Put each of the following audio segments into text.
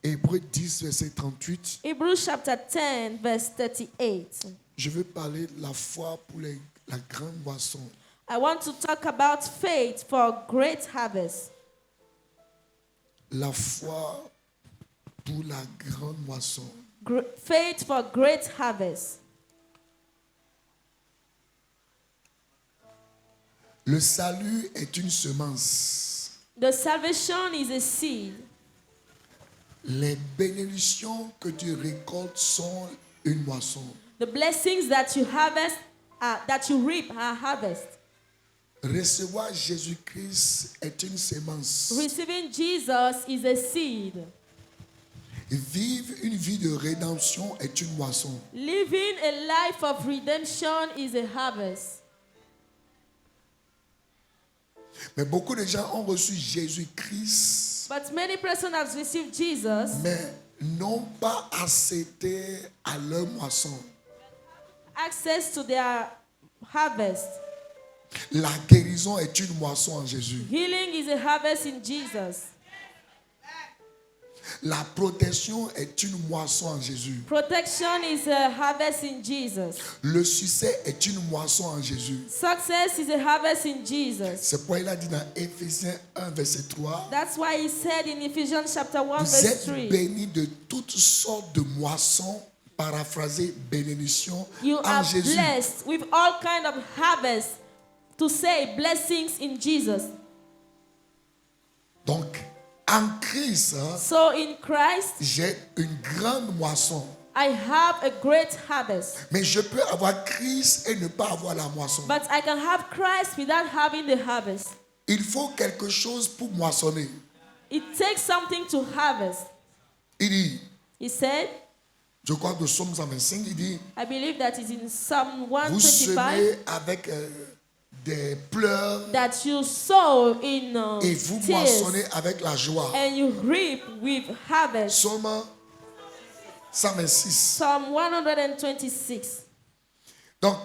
Hébreux 10, verset 38. Hebrews chapter 10, verse 38. Je veux parler de la foi pour la grande moisson. I want to talk about faith for great harvest. La foi pour la grande moisson. Faith for great harvest. Le salut est une semence. The salvation is a seed. Les bénédictions que tu récoltes sont une moisson. The blessings that you harvest, that you reap, are harvest. Recevoir Jésus-Christ est une semence. Receiving Jesus is a seed. Vivre une vie de rédemption est une moisson. Living a life of redemption is a harvest. Mais beaucoup de gens ont reçu Jésus-Christ, But many persons have received Jesus, mais n'ont pas accédé à leur moisson. access to their harvest. La guérison est une moisson en Jésus. Healing is a harvest in Jesus. La protection est une moisson en Jésus. Protection is a harvest in Jesus. Le succès est une moisson en Jésus. Success is a harvest in Jesus. C'est pourquoi il a dit dans Éphésiens 1, verset 3, That's why he said in Ephesians chapter 1, vous verse êtes 3, bénis de toutes sortes de moissons, paraphrasé bénédiction you en are Jésus. blessed with all kind of harvest, to say blessings in Jesus. Donc, en Christ, So in Christ, j'ai une grande moisson. I have a great harvest. Mais je peux avoir Christ et ne pas avoir la moisson. But I can have Christ without having the harvest. Il faut quelque chose pour moissonner. It takes something to harvest. Il dit, He said, je crois que Psaume 125, il dit, I believe that is in Psalm vous 125, semez avec des pleurs that you sow in et vous tears moissonnez avec la joie. and you reap with harvest. Psaume 126. Psalm 126. Donc,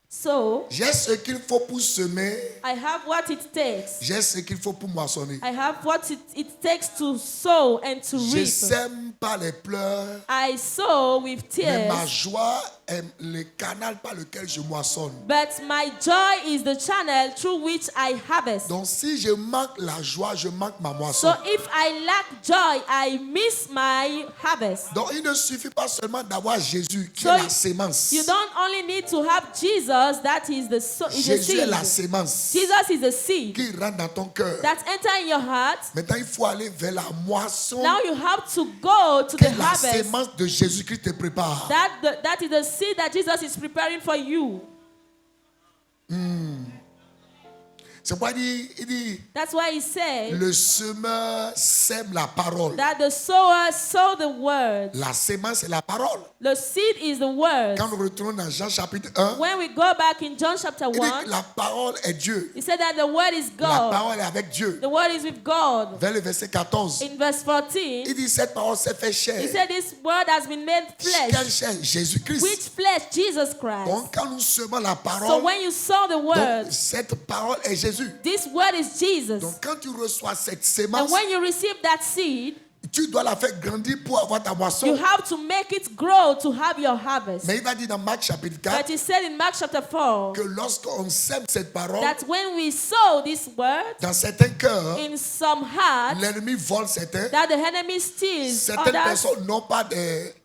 So, j'ai ce qu'il faut pour semer, I have what it takes. j'ai ce qu'il faut pour moissonner. I have what it takes to sow and to Je reap. sème par les pleurs, I sow with mais ma tears, joie est le canal par lequel je moissonne. but my joy is the channel through which I harvest. Donc si je manque la joie, je manque ma So moisson. if I lack joy, I miss my harvest. Donc il ne suffit pas seulement d'avoir Jésus qui So est la sémence. you don't only need to have Jesus, that is the is a Jésus est la seed. sémence Jesus is a seed qui rentre dans ton cœur. that enter in your heart. Maintenant, il faut aller vers la moisson Now you have to go to que the la harvest. sémence de Jésus-Christ te prépare. That is the seed that Jesus is preparing for you. C'est pourquoi il dit, That's why he said le semeur sème la parole. that the sower sow the word. La sémence est la parole. The seed is the word. Quand nous retournons dans Jean chapitre 1, When we go back in John chapter il dit 1, que la parole est Dieu. he said that the word is La God. parole est avec Dieu. The word is with God. Vers le verset 14, In verse 14, il dit cette parole s'est fait he chair. said this word has been made Quelle flesh. chair? Jésus-Christ. Which flesh? Jesus Christ. Donc quand nous semons la So parole, when you sow the word, donc, cette parole est Jésus. this word is Jesus. Donc quand tu reçois cette And sémence, when you receive that seed, tu dois la faire grandir pour avoir ta you moisson. have to make it grow to have your harvest. Mais il a dit dans Marc chapitre But 4 he said in Mark chapter 4 que lorsqu'on sème cette parole, that when we sow this word dans certains cœurs, in some hearts, l'ennemi vole certains. that the enemy steals Certaines others. personnes n'ont pas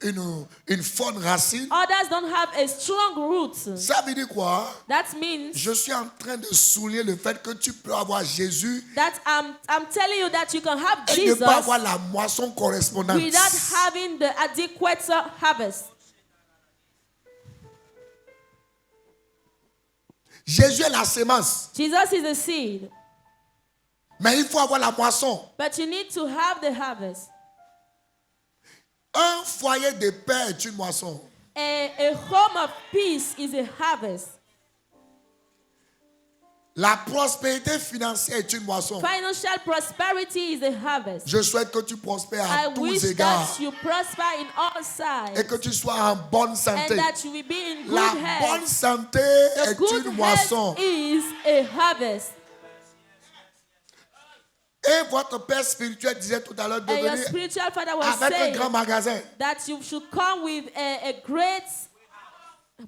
une forte racine. Others don't have a strong root. Ça veut dire quoi? That means Je suis en train de souligner le fait que tu peux avoir Jésus that I'm telling you that you can have et ne Jesus pas avoir la moisson correspondante. without having the adequate harvest. Jésus est la sémence, Jesus is the seed, mais il faut avoir la moisson. but you need to have the harvest. Un foyer de paix est une moisson. A home of peace is a harvest. La prospérité financière est une moisson. Financial prosperity is a harvest. Je souhaite que tu prospères I à tous wish égards that you prosper in all sides et que tu sois en bonne and santé. that you will be in good La health. bonne santé The est good une moisson. health is a harvest. Et votre père spirituel disait tout à l'heure de And your venir spiritual father was avec un saying grand magasin. that you should come with a great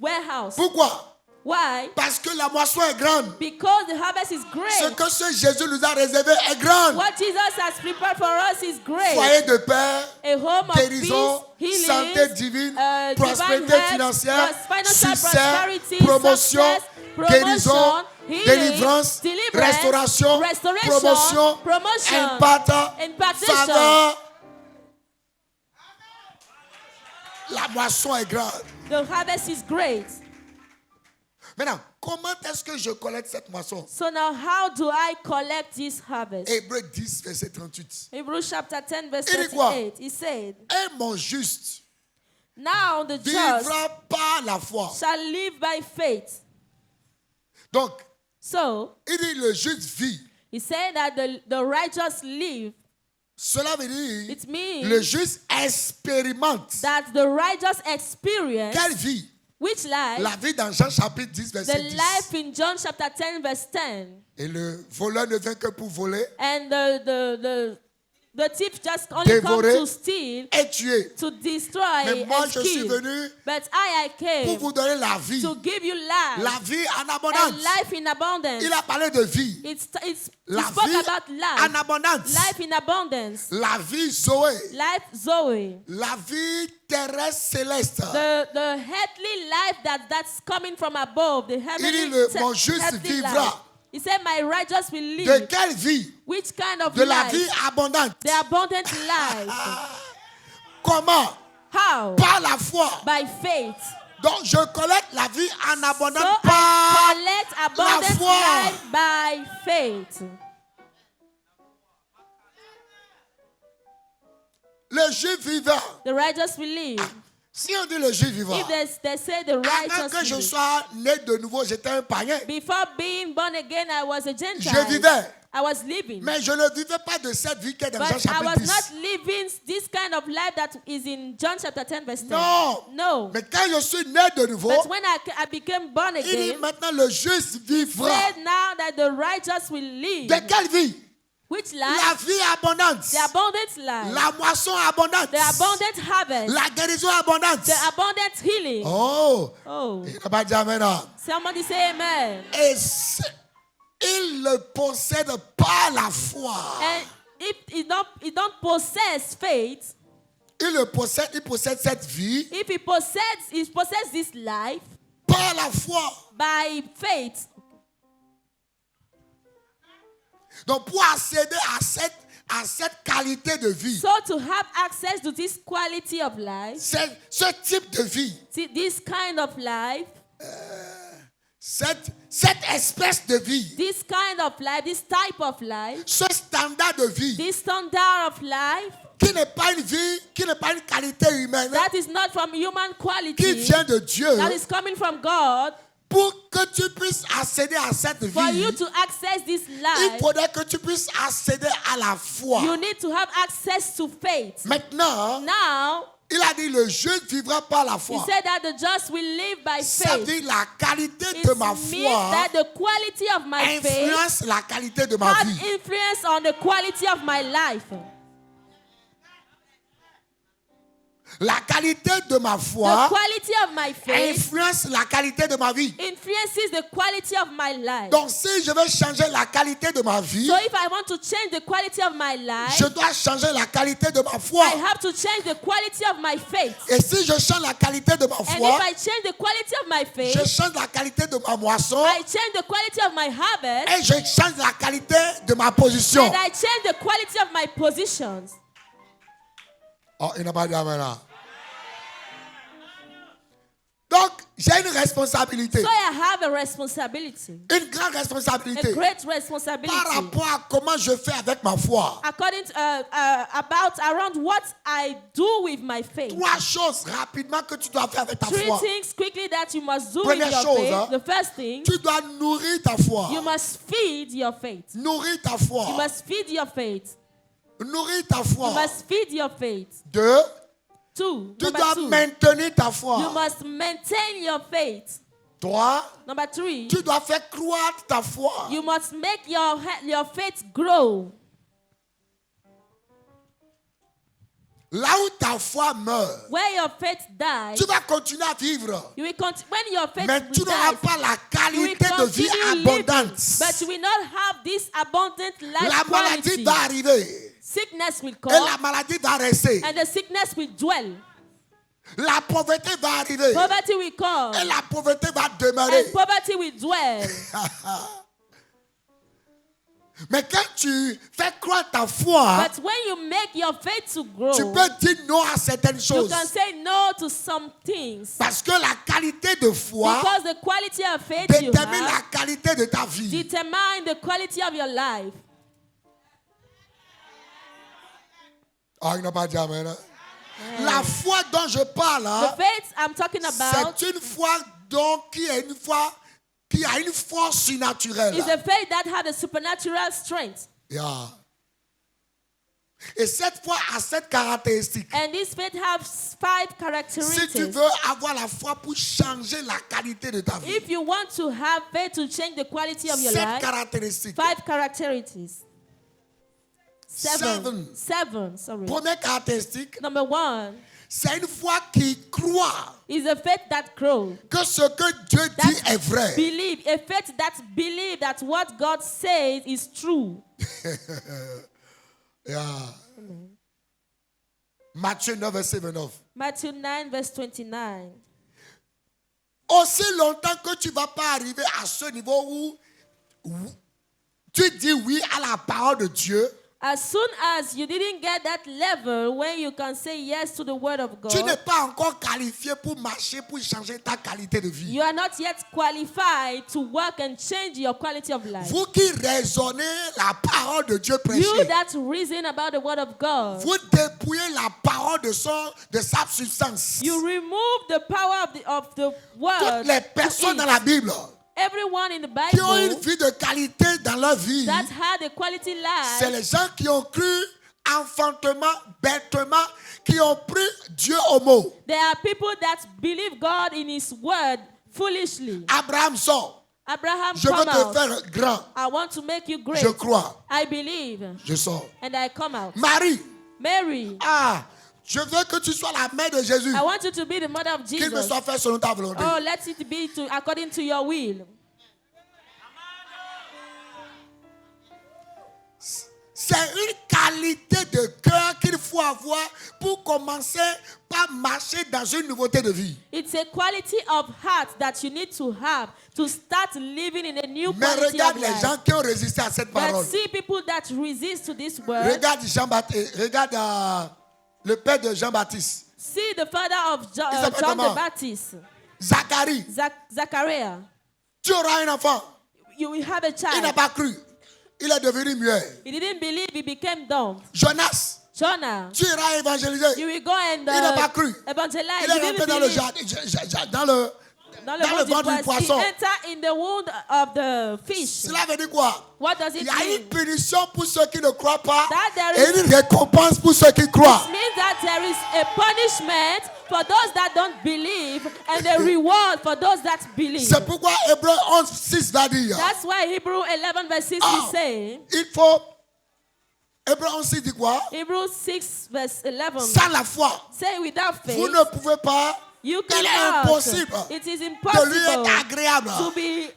warehouse. Pourquoi? Why? Parce que la moisson est grande. Because the harvest is Ce great. que ce Jésus nous a réservé est grand. What Jesus has prepared for us is great. Foyer de paix, A home of guérison, peace, santé healing, divine, divine prospérité health, financière, financial succès, prosperity, promotion, success, guérison, promotion, healing, délivrance, deliverance, restauration, restoration, promotion, promotion, impact, impartation. faveur. La moisson est grande. The harvest is great. Maintenant, comment est-ce que je collecte cette moisson? So now how do I collect this harvest? Hébreux 10, verset 38. Hebrews chapter 10 verse Il dit quoi? 38. He said, Et mon juste now the just vivra par la foi. shall live by faith. Donc, So il dit le juste vit. he said that the righteous live. Cela veut dire It means le juste expérimente. that the righteous experience Quelle vie? which life? La vie dans Jean chapitre 10, The verset 10. life in John chapter 10 verse 10. Et le voleur ne vient que pour voler, And the thief just only comes dévorer to steal, et tuer. to destroy Mais moi, and je suis kill. venu But I pour came vous donner la vie. to give you life. La vie en And abondance. life in abundance. Il a parlé de vie. He La spoke vie about en life. abondance. Life in abundance. La vie Zoé. Life Zoe. La vie terrestre céleste. The heavenly life that's coming from above. The heavenly, mon juste heavenly vivra. life. He said, my righteous will live. De quelle vie? Which kind of De la life? vie abondante. The abundant life. Comment? How? Par la foi. By faith. Donc je collecte la vie en So abondance I par collect la abundant foi. life by faith. Le juif vivant. The righteous will live. Si on dit le juif vivant, If they say the avant righteous que je will live. sois né de nouveau, j'étais un païen. Before being born again, I was a Gentile. Je vivais. I was living. Mais je ne vivais pas de cette vie qui est dans Jean But I chapitre was 10. not living this kind of life that is in John chapter 10 verse 10. Non. No. Mais quand je suis né de nouveau, But when I became born il dit again, maintenant le juste vivra. said now that the righteous will live. De quelle vie? Which La life? vie abondante. The abundant life. La moisson abondante. The abundant harvest. La guérison abondante. The abundant healing. Oh. Oh. Il n'a pas dit amen. Somebody say amen. Et il le possède par la foi. And if he don't possess faith, Il possède cette vie if he possess this life par la foi. by faith. Donc pour accéder à cette qualité de vie, So to have access to this quality of life, ce type de vie, this kind of life, cette espèce de vie, this kind of life, this type of life, ce standard de vie, this standard of life, qui n'est pas une vie, qui n'est pas une qualité humaine, that is not from human qui quality, vient de Dieu, that is coming from God, pour que tu puisses accéder à cette for vie, you to access this il life, faudrait que tu puisses accéder à la foi. you need to have access to faith. Maintenant, Now, il a dit le juste vivra par la he foi. said that the just will live by Ça faith. veut dire la qualité It de ma means foi that the quality of my faith influence la qualité de ma has vie. influence on the quality of my life. La qualité de ma The foi quality of my faith influence la qualité de ma vie. influences the quality of my life. Donc si je veux changer la qualité de ma vie, So if I want to change the quality of my life, je dois changer la qualité de ma foi. I have to change the quality of my faith. Et si je change la qualité de ma And foi, if I change the quality of my je faith, change la qualité de ma moisson I change the quality of my harvest, et je change la qualité de ma position. and I change the quality of my positions. Oh, il n'a pas dit amen là. Donc, j'ai une responsabilité. So I have a responsibility, Une grande a responsabilité. great responsibility. Par rapport à comment je fais avec ma foi. According to, around what I do with my faith. Trois choses rapidement que tu dois faire avec ta Three foi. things quickly that you must do Première with your chose, faith. hein. The first thing, Tu dois nourrir ta foi. you must feed your faith. Nourrir ta foi. You must feed your faith. Nourrir ta You foi. must feed your faith. Deux, Two. tu Number dois two. maintenir ta You foi. must maintain your faith. Trois, Number three. tu dois faire croître ta foi. You must make your faith grow. Là où ta foi meurt, where your faith dies, tu vas continuer à vivre. you will when your faith Mais tu n'auras dies, pas la you will qualité de vie continue living, abondante. but you will not have this abundant life La maladie quality. va arriver. Sickness will Et la come, maladie va rester. and the sickness will dwell. La pauvreté va arriver. Poverty will come, Et la pauvreté va demeurer. and poverty will dwell. Mais quand tu fais croire ta foi, But when you make your faith to grow, tu peux dire non à certaines you choses. can say no to some things. Parce que la qualité de foi Because the quality of faith you détermine la have qualité de ta vie. determine the quality of your life. Ah, il n'a pas dit amen. Hein? La foi dont je parle, The faith I'm talking about c'est une foi donc qui est une foi qui a une force surnaturelle. is a faith that had a supernatural strength. Yeah. Et cette foi a cette caractéristique. And this faith has 5 Si tu characteristics. veux avoir la foi pour changer la qualité de ta vie, If you want to have faith to change the quality of your cette life, caractéristique. 5 characteristics. Seven. Seven, sorry. Première caractéristique, Number 1 c'est une foi qui croit is a faith that grows. que ce que Dieu dit est vrai. Believe, a faith that believes that what God says is true. Yeah. Matthieu 9, verset 29. Matthew 9, verse 29. Aussi longtemps que tu ne vas pas arriver à ce niveau où tu dis oui à la parole de Dieu, As soon as you didn't get that level when you can say yes to the word of tu n'es God, pas encore qualifié pour marcher, pour changer ta qualité de vie. you are not yet qualified to work and change your quality of life. Vous qui raisonnez la parole de Dieu You prêchée, that reason about the word of God, vous dépouillez la parole de sa substance. you remove the power of the word. Toutes les to personnes it. dans la Bible Everyone in the qui ont une Bible vie de qualité dans leur vie, that had a quality c'est life, les gens qui ont cru enfantement, bêtement, qui ont pris Dieu au mot. there are people that believe God in His word foolishly. Abraham sort. Abraham, Je veux come te out. faire grand. I want to make you great. Je crois. I believe, Je sors. and I come out. Marie. Mary, Ah, je veux que tu sois la mère de Jésus. I want you to be the mother of Qu'il me Jesus. soit fait selon ta volonté. Oh, let it be according to your will. C'est une qualité de cœur qu'il faut avoir pour commencer par marcher dans une nouveauté de vie. It's a quality of heart that you need to have to start living in a new Mais quality regarde of les life. gens qui ont résisté à cette But parole. see people that resist to this word. Regarde Jean-Baptiste. Regarde le père de Jean-Baptiste. See the father of Il s'appelle John comment? the Baptist, Zacharie. Zachariah. Tu auras un enfant. You will have a Il n'a child. pas cru. Il est devenu muet. He didn't believe, he became dumb. Jonas. Jonah, Tu iras évangéliser. you will go and Il n'a pas cru. evangelize. Il He est rentré didn't dans le believe. jardin, dans le ventre du He poisson. entered in the wound of the fish. Cela veut dire quoi? What does it Il y a une mean? punition pour ceux qui ne croient pas That there et is- une récompense pour ceux qui croient. It means that there is a punishment for those that don't believe and a reward for those that believe. C'est pourquoi Hébreu 11, 6 va dire. That's why Hebrew 11 verse 6 Ah, will say, il faut. Hébreu 11, 6 dit quoi? Hebrews 6 verse 11, Sans la foi, say without faith, vous ne pouvez pas. you Il est cannot. impossible It is de lui impossible être agréable. to be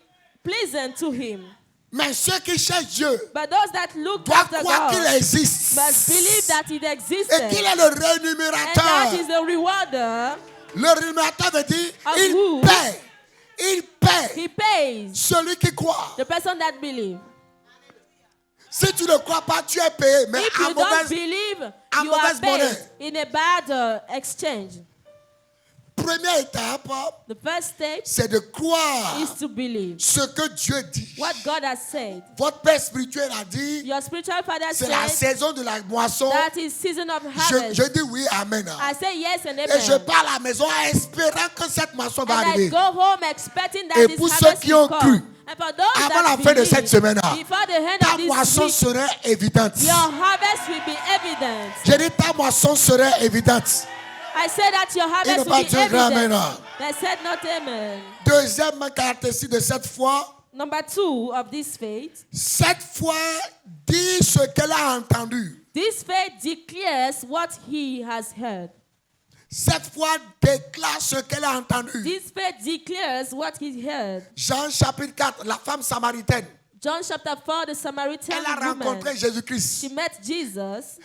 pleasant to him. Mais ceux qui cherchent Dieu But those that look doivent after croire qu'il God existe must believe that it et existed. qu'il est le And that rémunérateur. is the rewarder. Le rémunérateur veut dire Of il who? paie. Il paie He pays celui qui croit. the person that believes. Si tu ne crois pas, tu es payé. Mais If à you don't mauvaise. believe, à you are mauvaise paid monnaie. in a bad exchange. Première étape, The first step c'est de croire is to believe ce que Dieu dit. what God has said. Votre père spirituel a dit, Your spiritual father c'est la said saison de la moisson. that is season of Je harvest. dis oui, amen. I say yes and Et je amen. pars à la maison en espérant que cette moisson va And I arriver. go home expecting that Et this pour ceux harvest qui will ont come. cru, And for those avant la that fin de believe, cette semaine, before the end ta of this moisson week, serait évidente. your harvest will be evident. Je dis ta moisson serait évidente. I said that your Il harvest ne will pas be dire grand evident. amen. They said not amen. Deuxième caractéristique de cette foi, Number 2 of this faith, cette foi dit ce qu'elle a entendu. This faith declares what he has heard. Cette foi déclare ce qu'elle a entendu. This faith declares what he heard. Jean chapitre 4, la femme samaritaine, John chapter 4, the Samaritan elle a woman, rencontré Jésus-Christ. she met Jesus,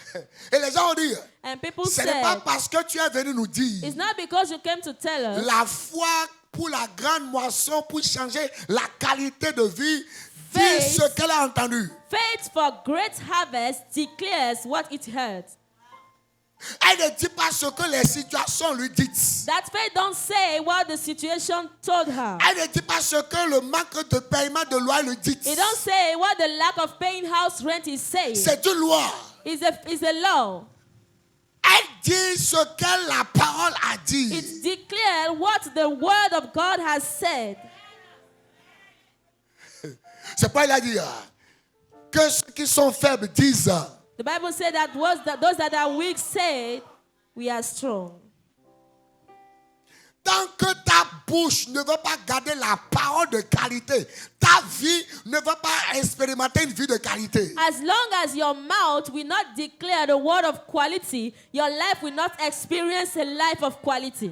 Et les gens ont dit, and people ce n'est pas said, parce que tu es venu nous dire it's not because you came to tell us la foi pour la grande moisson, pour changer la qualité de vie, dit Faith. ce qu'elle a entendu. faith for great harvest declares what it heard. Elle ne dit pas ce que les situations lui disent. That faith don't say what the situation told her. Elle ne dit pas ce que le manque de paiement de loi lui dit. It don't say what the lack of paying house rent is saying. C'est une loi. It's a law. Elle dit ce que la parole a dit. It declares what the word of God has said. C'est pas il a dit que ceux qui sont faibles disent. The Bible said that those that are weak said, we are strong. Tant que ta bouche ne veut pas garder la parole de qualité, ta vie ne va pas expérimenter une vie de qualité. As long as your mouth will not declare the word of quality, your life will not experience a life of quality.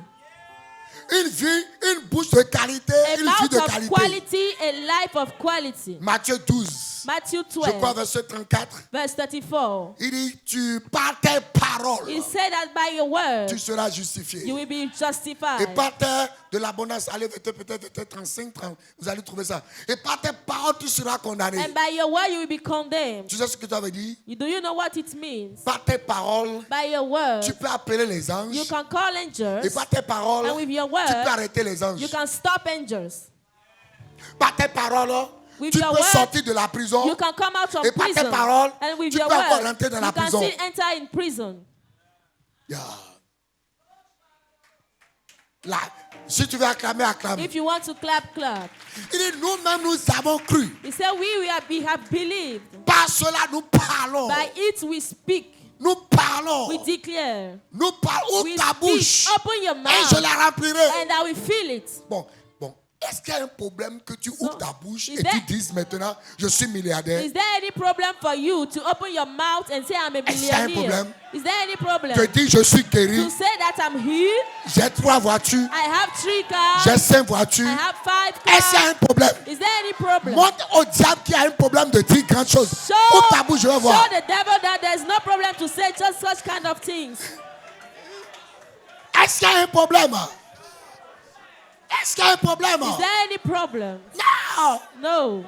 Une vie, une bouche de qualité, A une vie mouth de of qualité. quality, a life of quality. Matthieu 12, Matthew je crois 12, verset 34. verse 34. Il dit, tu par tes paroles, He said that by your word, tu seras you justifié. will be Et justified. par terre de l'abondance, allez peut-être 35, 30, vous allez trouver ça. Et par tes paroles, tu seras condamné. And by your word, you will be condemned. Tu sais ce que ça veut dire? Do you know what it means? Par tes paroles, By your word, tu peux appeler les anges. you can call Et angels. par tes paroles, And with your tu peux word, arrêter les anges. you can stop angels. Par tes paroles, With tu your peux word, sortir de la prison. You can come out from Et par tes prison. paroles, And with tu your peux encore word, rentrer dans la you can prison. still enter in prison. Yeah. Là, si tu veux acclamer, acclame. If you want to clap, clap. Il dit, nous-mêmes, nous avons cru. He said, we have believed. Par cela, nous parlons. By it we speak. Nous parlons. We declare. Nous parlons. We Ouvre ta speak. bouche. Open your Et mouth. je la remplirai. And I will fill it. Bon. Est-ce qu'il y a un problème que tu ouvres ta bouche is et there- tu dises maintenant, je suis milliardaire? Is there any problem for you to open your mouth and say I'm a Est-ce qu'il y a un millionaire? problème? Is there any problem Je dis, je suis to guéri. say that I'm healed? J'ai 3 voitures. I have 3 cars. J'ai 5 voitures. I have 5 Est-ce qu'il y a un cars. problème? Is there any problem? Montre au diable qu'il y a un problème de dire grandes choses. Show, Ouvre ta bouche, je vais voir. show the devil that there's no problem to say just such kind of things. Est-ce qu'il y a un problème? Est-ce qu'il y a un problème? Is there any problem? Non. No.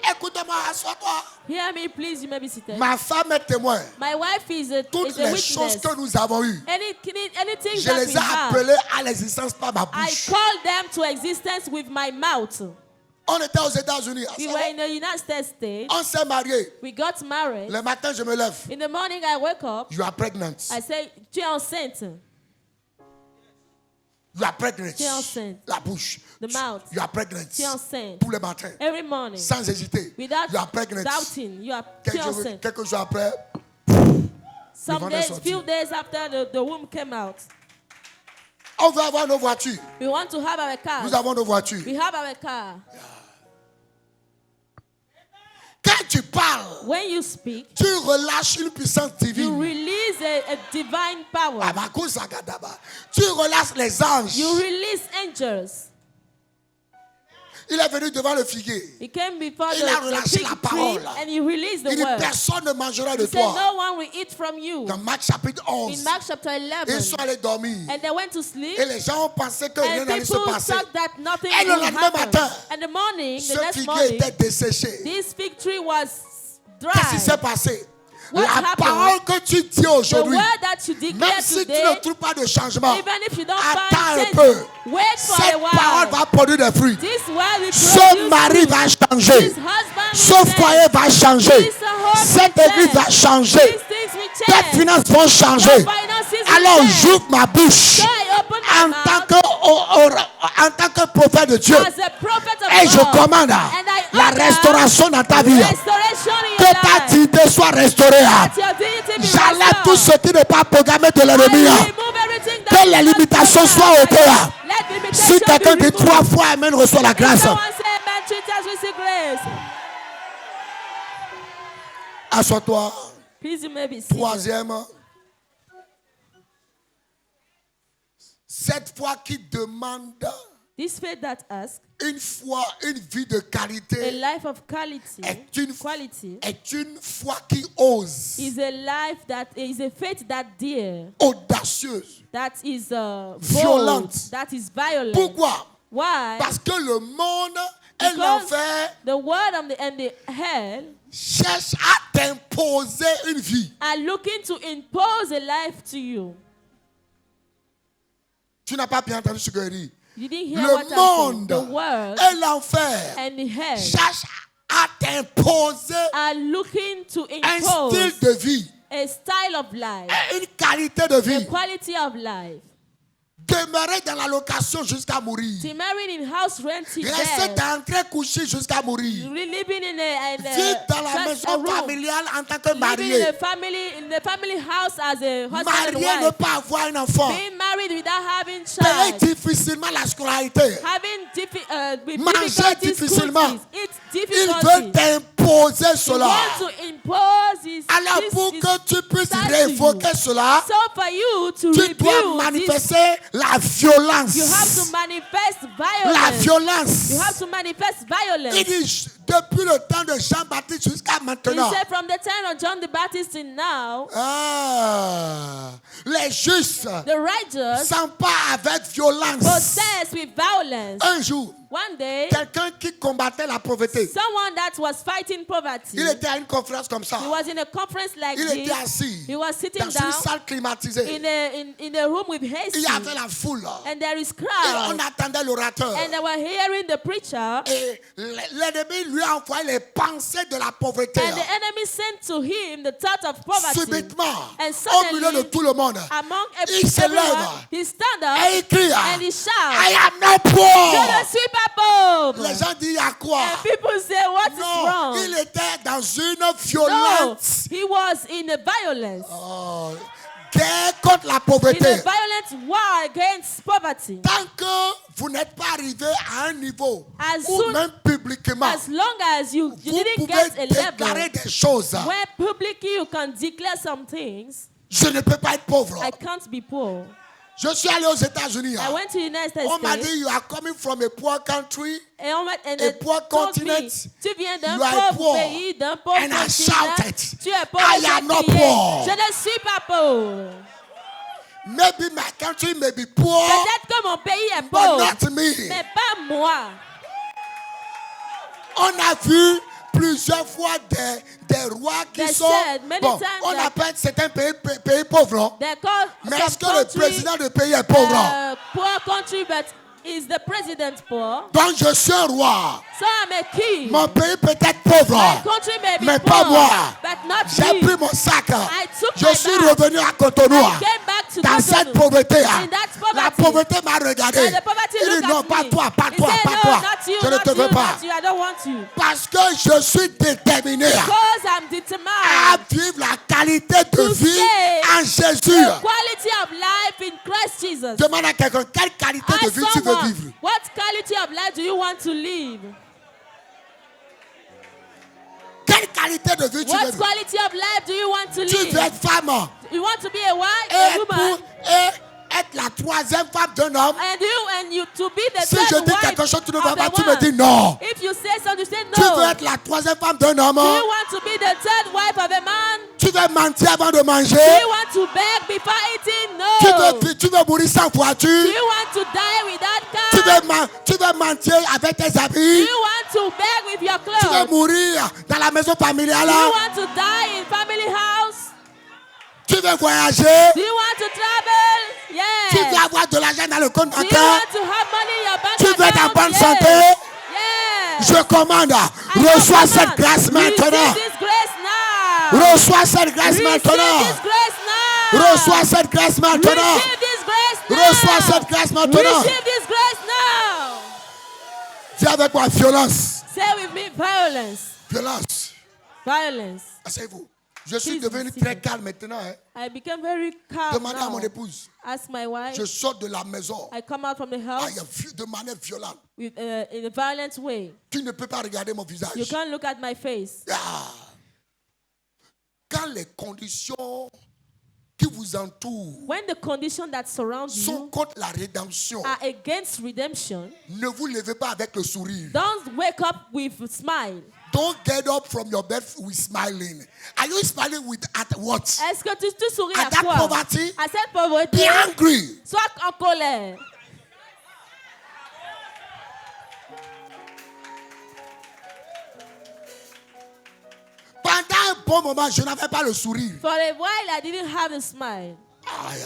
Écoute-moi, assois-toi. Hear me, please. You may be seated. Ma femme est témoin. My wife is a Toutes witness. les choses que nous avons eues, Anything je that les we ai have, appelées à l'existence par ma I bouche. call them to existence with my mouth. On était aux États-Unis. We were in the United States. On s'est mariés. We got married. Le matin, je me lève. In the morning, I wake up. You are pregnant. I say, tu es enceinte. You are pregnant. Tu es enceinte. La bouche. The mouth. You are pregnant. Tu es enceinte. Tous les matins. Every morning. Sans hésiter. Without You are pregnant. doubting. Tu es enceinte. Quelques jours après, Some ventre est days, sorti. few days after the womb came out, on veut avoir nos voitures. we want to have our car. Nous avons nos voitures. We have our car. Quand tu parles, When you speak, tu relâches une puissance you divine. release a divine power. Tu relâches les anges. You release angels. Il est venu devant le figuier. He came before Il a the relâché fig la tree parole. and he released the Il dit, word. personne ne mangera de He said, toi. no one will eat from you. Dans Marc chapitre In 11, Mark chapter ils 11. sont allés dormir. And they went to sleep. Et les gens ont pensé que rien And n'allait se people passer. thought that nothing Et le would lendemain happen. matin, And the morning, the Ce next figuier morning, était desséché. this fig tree was Qu'est-ce qui s'est dry. passé? What La happened? parole que tu dis The aujourd'hui, word that you declare même si tu today, ne trouves pas de changement, even if you don't attends find un change, peu. wait for Cette a parole while. va produire des fruits. This word will Ce produce mari fruit. va changer. This husband Ce will foyer change. va changer. This home Cette will église va change. changer. These things will Tes change. finances vont changer. Your finances will Alors change. j'ouvre ma bouche So I open my en mouth en tant que prophète de Dieu. as a prophet of Et je God. commande And I la order restauration dans ta vie. restoration in Que your ta life. dignité soit restaurée. That your dignity be J'enlève restored. tout ce qui n'est pas programmé de I l'ennemi. remove everything that Que is les not limitations programmed. soient ôtées. Let limitation Si quelqu'un be dit removed. 3 fois Amen, reçoit la grâce. Someone say amen, 3 times receive grace. Assois-toi. Please, you may be seated. Troisième, cette foi qui demande This faith that asks, une vie de a qualité life of quality, est une foi qui ose, is a life that is a faith that dare, audacieuse. that is bold, Violente. that is violent. Pourquoi? Why? Parce que le monde et Because l'enfer the world and the hell cherchent à t'imposer une vie. are looking to impose a life to you. Tu n'as pas bien entendu ce que je dis. You didn't hear what Le I said. monde The world et l'enfer and the hell cherchent à t'imposer are looking to un impose style de vie, a style of life, une qualité de a vie. quality of life. Demeurer dans la location jusqu'à mourir. To marry in house rent till Rester death. dans un train couché jusqu'à mourir. Living Vivre dans la maison familiale en tant que Living marié. in the family house as a husband and Marié, ne wife. pas avoir un enfant. Being married without having Payer child. difficilement la scolarité. With Manger difficulties, difficilement. school fees. It's Il difficulties. veut t'imposer He cela. wants to impose his, Alors this- pour his que tu puisses stand to révoquer you. cela, So for you to tu dois rebuild this, manifester la violence. you have to manifest La violence. violence. You have to manifest violence. Il dit, depuis le temps de Jean-Baptiste jusqu'à He maintenant, said from the time of John the Baptist till now, les justes the righteous s'emparent avec violence. possessed with violence. Un jour, One day, quelqu'un qui combattait la pauvreté, someone that was fighting poverty, il était à une conférence comme ça. he was in a conference like Il this. était assis He was sitting dans une down salle climatisée. in a room with Il AC, y avait la foule. and there is Et crowd, on attendait l'orateur. and they were hearing the preacher, Et l'ennemi lui a envoyé les pensées de la pauvreté. and the enemy sent to him the thought of poverty. Subitement, And au milieu de suddenly, tout le monde, among il se everyone, lève he stand up et il crie, and he shouts, I am not "Je poor. ne suis pas pauvre." Les gens disent à quoi? And people say, "What is Non, wrong?" il était dans une No, violence. he was in a violence. Guerre contre la In a pauvreté. violent war against poverty. Tant que vous n'êtes pas arrivé à un niveau As où soon- même publiquement, As long as you vous didn't pouvez get a déclarer level des choses. where publicly you can declare some things, Je ne peux pas être pauvre. I can't be poor. Je suis allé aux États-Unis. I went to the United On m'a States, dit, you are coming from a poor country. and a they poor told me, continent, tu viens d'un you are pauvre poor. pays, d'un pauvre And I continent, shouted, tu es pauvre, I j'ai am not crié, poor. je ne suis pas pauvre. Maybe my country may be poor, Peut-être que mon pays est but pauvre, not me. mais pas moi. On a vu plusieurs fois des rois qui They sont... said many Bon, times on that- appelle certains pays pauvres, non? They call Mais some est-ce que le country, président du pays est pauvre? poor country, but is the president poor? Donc je suis un roi. So I'm a king. Mon pays peut être pauvre, My country may be mais poor, pas moi. but not J'ai me. pris mon sac. took Je my suis bag. revenu à Cotonou. I came back to Dans Cotonou. cette pauvreté, In that poverty. la pauvreté m'a regardé. And the poverty Il dit looked non, at pas me. toi, pas He toi, said, pas "No, toi. not you, Je ne not te veux you, pas. not you. I don't want you." Parce que je suis déterminé Because I'm à determined vivre la qualité de to vie stay en Jésus. the quality of life in Christ Jesus. Demande à quelqu'un quelle qualité de Ask vie tu veux someone, vivre. what quality of life do you want to live? Quelle qualité de vie tu veux What vivre. quality of life do you want to Tu veux live? être femme You want to be a wife, et a woman, être la troisième femme d'un homme. and you to be the Si je third dis wife quelque chose, tu ne of vas the pas, tu me one. dis non. If you say something, you say Tu veux no. être la troisième femme d'un homme. Do you want to be the third wife of a man? Tu veux mentir avant de manger. Do you want to beg before eating? No. Tu veux mourir sans Do voiture. you want to die without car? Tu veux mentir avec tes Do habits. you want to beg with your Tu veux clothes? mourir dans la maison familiale. Do you want to die in family house? Tu veux voyager. Do you want to travel? Tu veux Yes. avoir de l'argent dans le compte Do you bancaire. want to have money in your bank Tu veux être en account? bonne Yes. santé. Yes. Je commande. I Reçois command. cette grâce maintenant. Receive this grace now. Reçois cette grâce Receive maintenant. this grace now. Reçois cette grâce maintenant. Receive this grace now. Reçois cette grâce maintenant. Receive this grace now. Dis avec moi violence. Say with me, violence. Violence. Violence. Asseyez-vous. Je suis Please, devenu sit très down. calme maintenant. Hein. I became very calm Demandez à now. mon épouse. Ask my wife. Je sors de la maison I come out from the house de manière violente. with, in a violent way. Tu ne peux pas regarder mon You visage. can't look at my face. Ah. quand les conditions qui vous entourent When the conditions that surround sont you contre la rédemption, are against redemption, ne vous levez pas avec le sourire. don't wake up with a smile. Don't get up from your bed with smiling. Are you smiling with at what? Est-ce que tu souris At à that quoi? poverty? À cette pauvreté? Be angry. Sois en colère. Pendant un bon moment, je n'avais pas le sourire. For a while, I didn't have a smile. Aïe.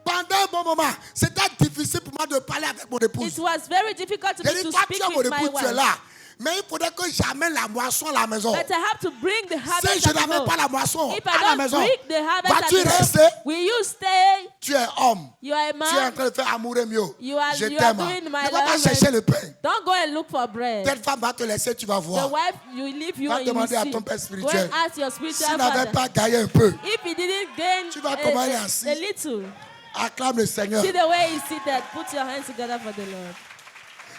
Pendant un bon moment, c'était difficile pour moi de parler avec mon It épouse. was very difficult to J'ai me dit, to toi, speak tu es mon with my épouse, tu es wife. là. Mais il faudrait que j'amène la moisson à la maison. But I have to bring the Si harvest je at n'amène home. pas la moisson If à I la don't maison, bring the harvest at vas-tu home, rester? will you stay? Tu es homme. You are a Tu es en man. train de faire amour et mieux. You are- Je you are t'aime. doing my Ne va pas love chercher and- le pain. Don't go and look for bread. Telle femme va te laisser, tu vas The voir. wife, you leave you Va and you will demander à see. ton père Go spirituel. and ask your spiritual S'il n'avait father. pas gagné un peu, If he didn't gain Tu vas comment il est a assis. little, acclame le Seigneur. see the way he's seated. Put your hands together for the Lord.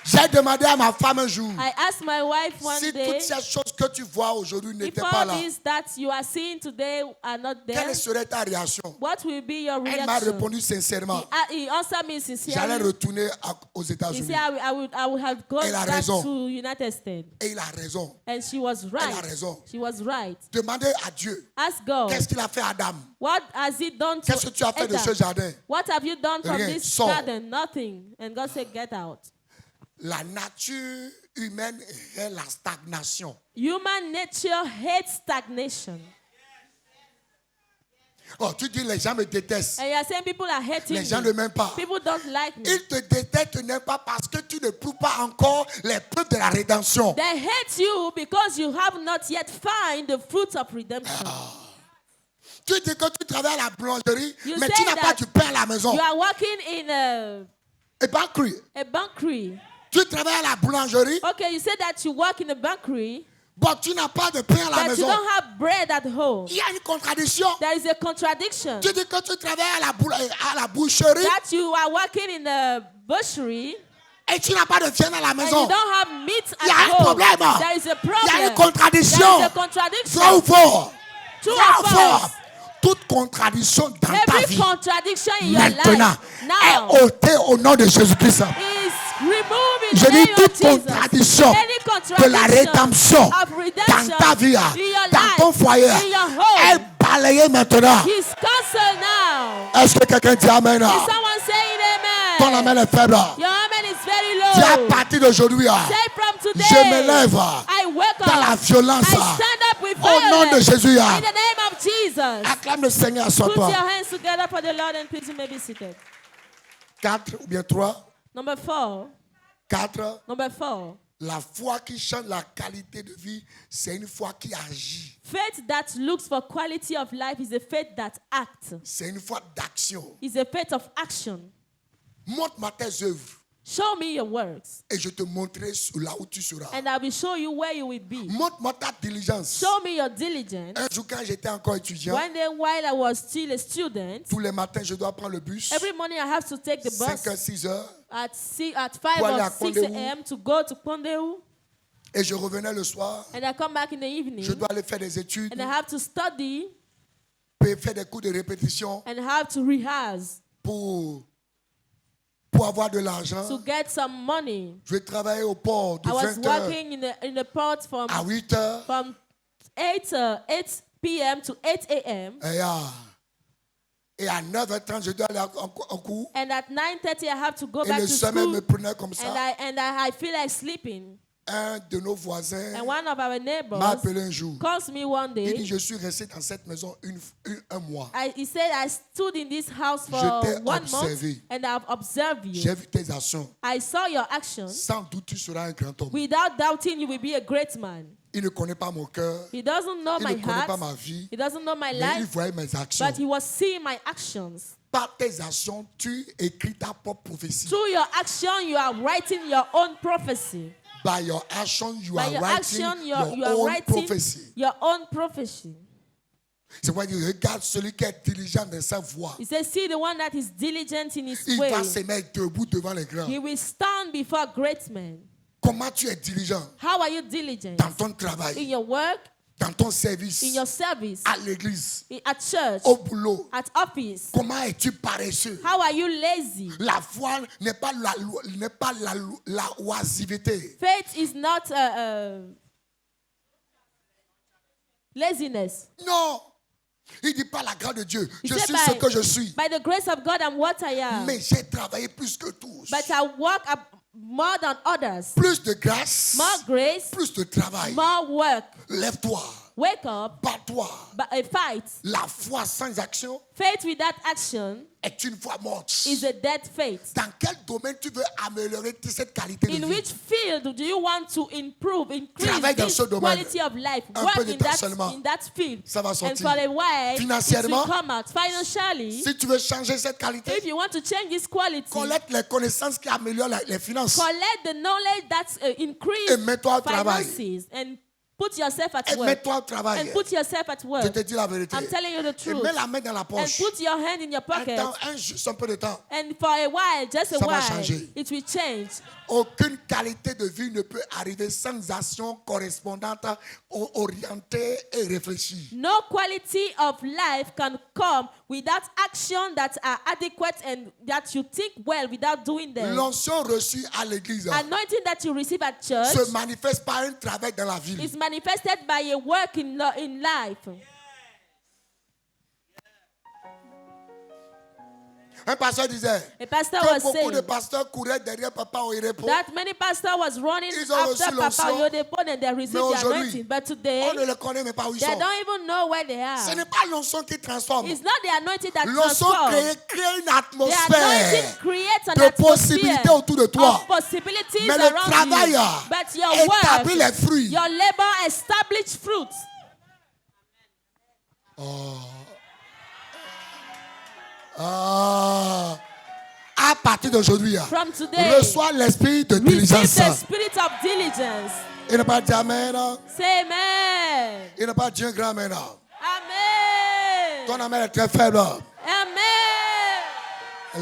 J'ai demandé à ma femme un jour, I asked my wife one si day, toutes ces choses que tu vois aujourd'hui if n'étaient pas all là, these that you are seeing today are not there, quelle serait ta réaction? what will be your Elle m'a reaction? répondu sincèrement. He answered me J'allais sincerely. retourner aux He États-Unis. said, I would have gone Elle a back raison. to United States. Et il a raison. And she was right. Elle a raison. She was right. Demandez à Dieu, Ask God, qu'est-ce qu'il a fait à Adam? what has he done to Qu'est-ce que tu as fait de ce Adam? jardin? What have you done from Rien. this Sors. garden? Nothing. And God said, get out. La nature humaine est la stagnation. Human nature hates stagnation. Oh, tu dis les gens me détestent. And you are saying people are hating Les gens me. ne m'aiment pas. People don't like me. Ils te détestent, n'aiment pas parce que tu ne prouves pas encore les preuves de la rédemption. They hate you because you have not yet found the fruits of redemption. Tu dis que tu travailles à la boulangerie, You mais say tu n'as pas that du pain à la maison. You are working in Et bakery. a bakery. Tu travailles à la boulangerie, Okay, you say that you work in a bakery, mais tu n'as pas de pain à la but you maison. don't have bread at home. Il y a une contradiction. There is a contradiction. Tu dis que tu travailles à la boucherie That you are working in a butchery et tu n'as pas de viande à la and maison. you don't have meat Il y a at un home. problème. There is a Il y a une problem. contradiction. There is a contradiction. Vrai ou faux? True Vrai or ou faux? false? Toute contradiction dans ta Every vie contradiction in your maintenant life now est ôtée au nom de Jésus-Christ. is removed in Je the dis name of toute Jesus. contradiction Any de contradiction la rédemption of dans redemption ta vie, in your dans life, ton foyer, in your home, est balayée maintenant. is cancelled now. Est-ce que quelqu'un dit Amen? Is someone saying Ton amen? amen est faible. Your amen is very Dis à low. partir d'aujourd'hui, Say from today, je me lève I wake dans la up. violence. I stand up with Au nom de violence. Jésus, In the name of Jesus. acclame le Seigneur à son Put toi. your hands together for the Lord and please you may be seated. 4 ou bien 3. Number 4. 4. Number 4. La foi qui change la qualité de vie, c'est une foi qui agit. Faith that looks for quality of life is a faith that acts. C'est une foi d'action. Is a faith of action. Montre-moi tes œuvres Show me your works et je te montrerai là où tu seras. and I will show you where you will be. Montre-moi ta diligence. Show me your diligence. Un jour, quand j'étais encore étudiant, One day while I was still a student, tous les matins, je dois prendre le bus. every morning I have to take the 5 bus à 6 heures. at 5 Pour aller or à 6 Kondéou. a.m. to go to Kondeu, Et je revenais le soir. and I come back in the evening Je dois aller faire des études, and I have to study faire des cours de répétition and have to rehearse pour avoir de l'argent. to get some money. Je travaillais au port de I was 20 heures working in the port à 8 heures. from 8 p.m. to 8 a.m. Et à 9h30, je dois aller en cours. And at 9:30 I have to go Et back le to sommeil school me prenait comme ça. and I feel like sleeping. Un de nos voisins And one of our m'a neighbors appelé un jour. calls me one Il dit, day. je suis resté dans cette maison un mois. He said, I stood in this house for Je t'ai 1 month observé. and I've observed J'ai you. vu tes actions. I saw your actions. Sans doute, tu seras un grand homme. Without doubting, you will be a great man. Il ne connaît pas mon cœur. He doesn't know Il my ne connaît pas heart. ma vie. He doesn't know my Mais il life. voyait mes actions. But he was seeing my actions. Par tes actions, tu écris ta propre prophétie. Through your action, you are writing your own prophecy. By your action, you By are your writing action, you your are own writing prophecy. your own prophecy. C'est pourquoi il regarde celui qui est diligent dans sa voie. He says, see the one that is diligent in his Il way. va se mettre debout devant les grands. He will stand before great men. Comment tu es diligent How are you diligent? dans ton In travail? your work, dans ton service, in your service, à l'église, at church, au boulot, at office. comment es-tu paresseux? How are you lazy? La foi n'est pas la oisiveté. Faith is not laziness. Non. Il dit pas la grâce de Dieu. He Je said suis ce que je suis. by the grace of God, I'm what I am. Mais j'ai travaillé plus que tous. But I work more than others. Plus de grâce, More grace, plus de travail. more work. Lève-toi, Wake up, bats-toi. fight. La foi sans action Faith without action est une foi morte. is a dead faith. Dans quel domaine tu veux améliorer cette qualité de In vie? which field do you want to improve, Travaille dans increase ce this domaine. quality of life? Un Work peu de in temps seulement. that field. Ça va And sortir. for a while, it Financièrement, will come out. Financially, Si tu veux changer cette if qualité, you want to change this quality, collecte les connaissances qui améliorent les finances. collect the knowledge that Et increase mets-toi au travail. finances and put yourself at Et work. mets-toi au travail. And put yourself at Je work. te dis la vérité. I'm telling you the Et truth. mets la main dans la And poche. put your hand in your pocket. Juste un peu de temps. And for a while, just a Ça va while, changer. it will change. Aucune qualité de vie ne peut arriver sans action correspondante, orientée et réfléchie. No quality of life can come without action that are adequate and that you think well without doing them. L'onction reçue à l'église Anointing that you receive at church se manifeste par un travail dans la vie. is manifested by a work in life. Un pasteur disait A pastor que was beaucoup de saying pasteurs couraient derrière Papa Oyedepo. that many pastors was running Ils ont reçu after Papa l'onction. Oyedepo and they received Mais the aujourd'hui, anointing. But today, On ne les connaît même pas où ils they sont. don't even know where they Ce are. n'est pas l'onction qui transforme. It's not the anointing that L'onction transforms. crée une The anointing atmosphère creates an de possibilités atmosphere autour de toi. of possibilities Mais le around travail you. But your établit work, les fruits. your labor establish fruits. À partir d'aujourd'hui, From today, reçois l'esprit de receive diligence. the spirit of diligence. Il n'a pas dit Amen. Say amen. Il n'a pas dit un grand Amen. Amen. Ton Amen est très faible. Amen.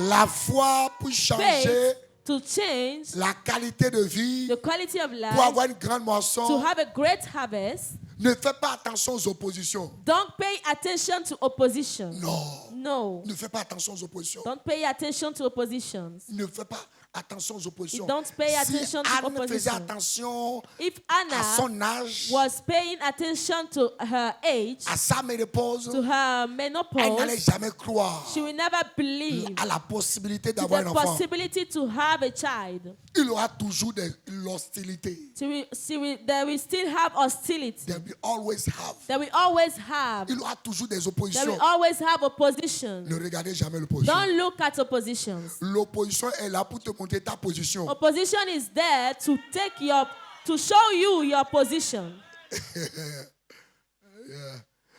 La foi pour changer Faith to change la qualité de vie, the quality of pour life, avoir une grande to moisson, have a great harvest. ne fais pas attention aux oppositions. Don't pay attention to opposition. Non. No. Ne fais pas attention aux oppositions. Don't pay attention to oppositions. Ne fais pas attention aux oppositions. Don't pay Si attention to Anne faisait opposition. attention If à Anna son âge, was paying attention to her age, à sa ménopause, to her elle n'allait menopause, jamais croire she will never believe à la possibilité to d'avoir the un enfant. possibility to have a child. Il aura toujours de l'hostilité. There will still have hostility. There will always have. There will always have. Il aura toujours des There oppositions. will always have opposition. Ne regardez jamais l'opposition. Don't look at oppositions. L'opposition est là pour te montrer ta position. Opposition is there to show you your position.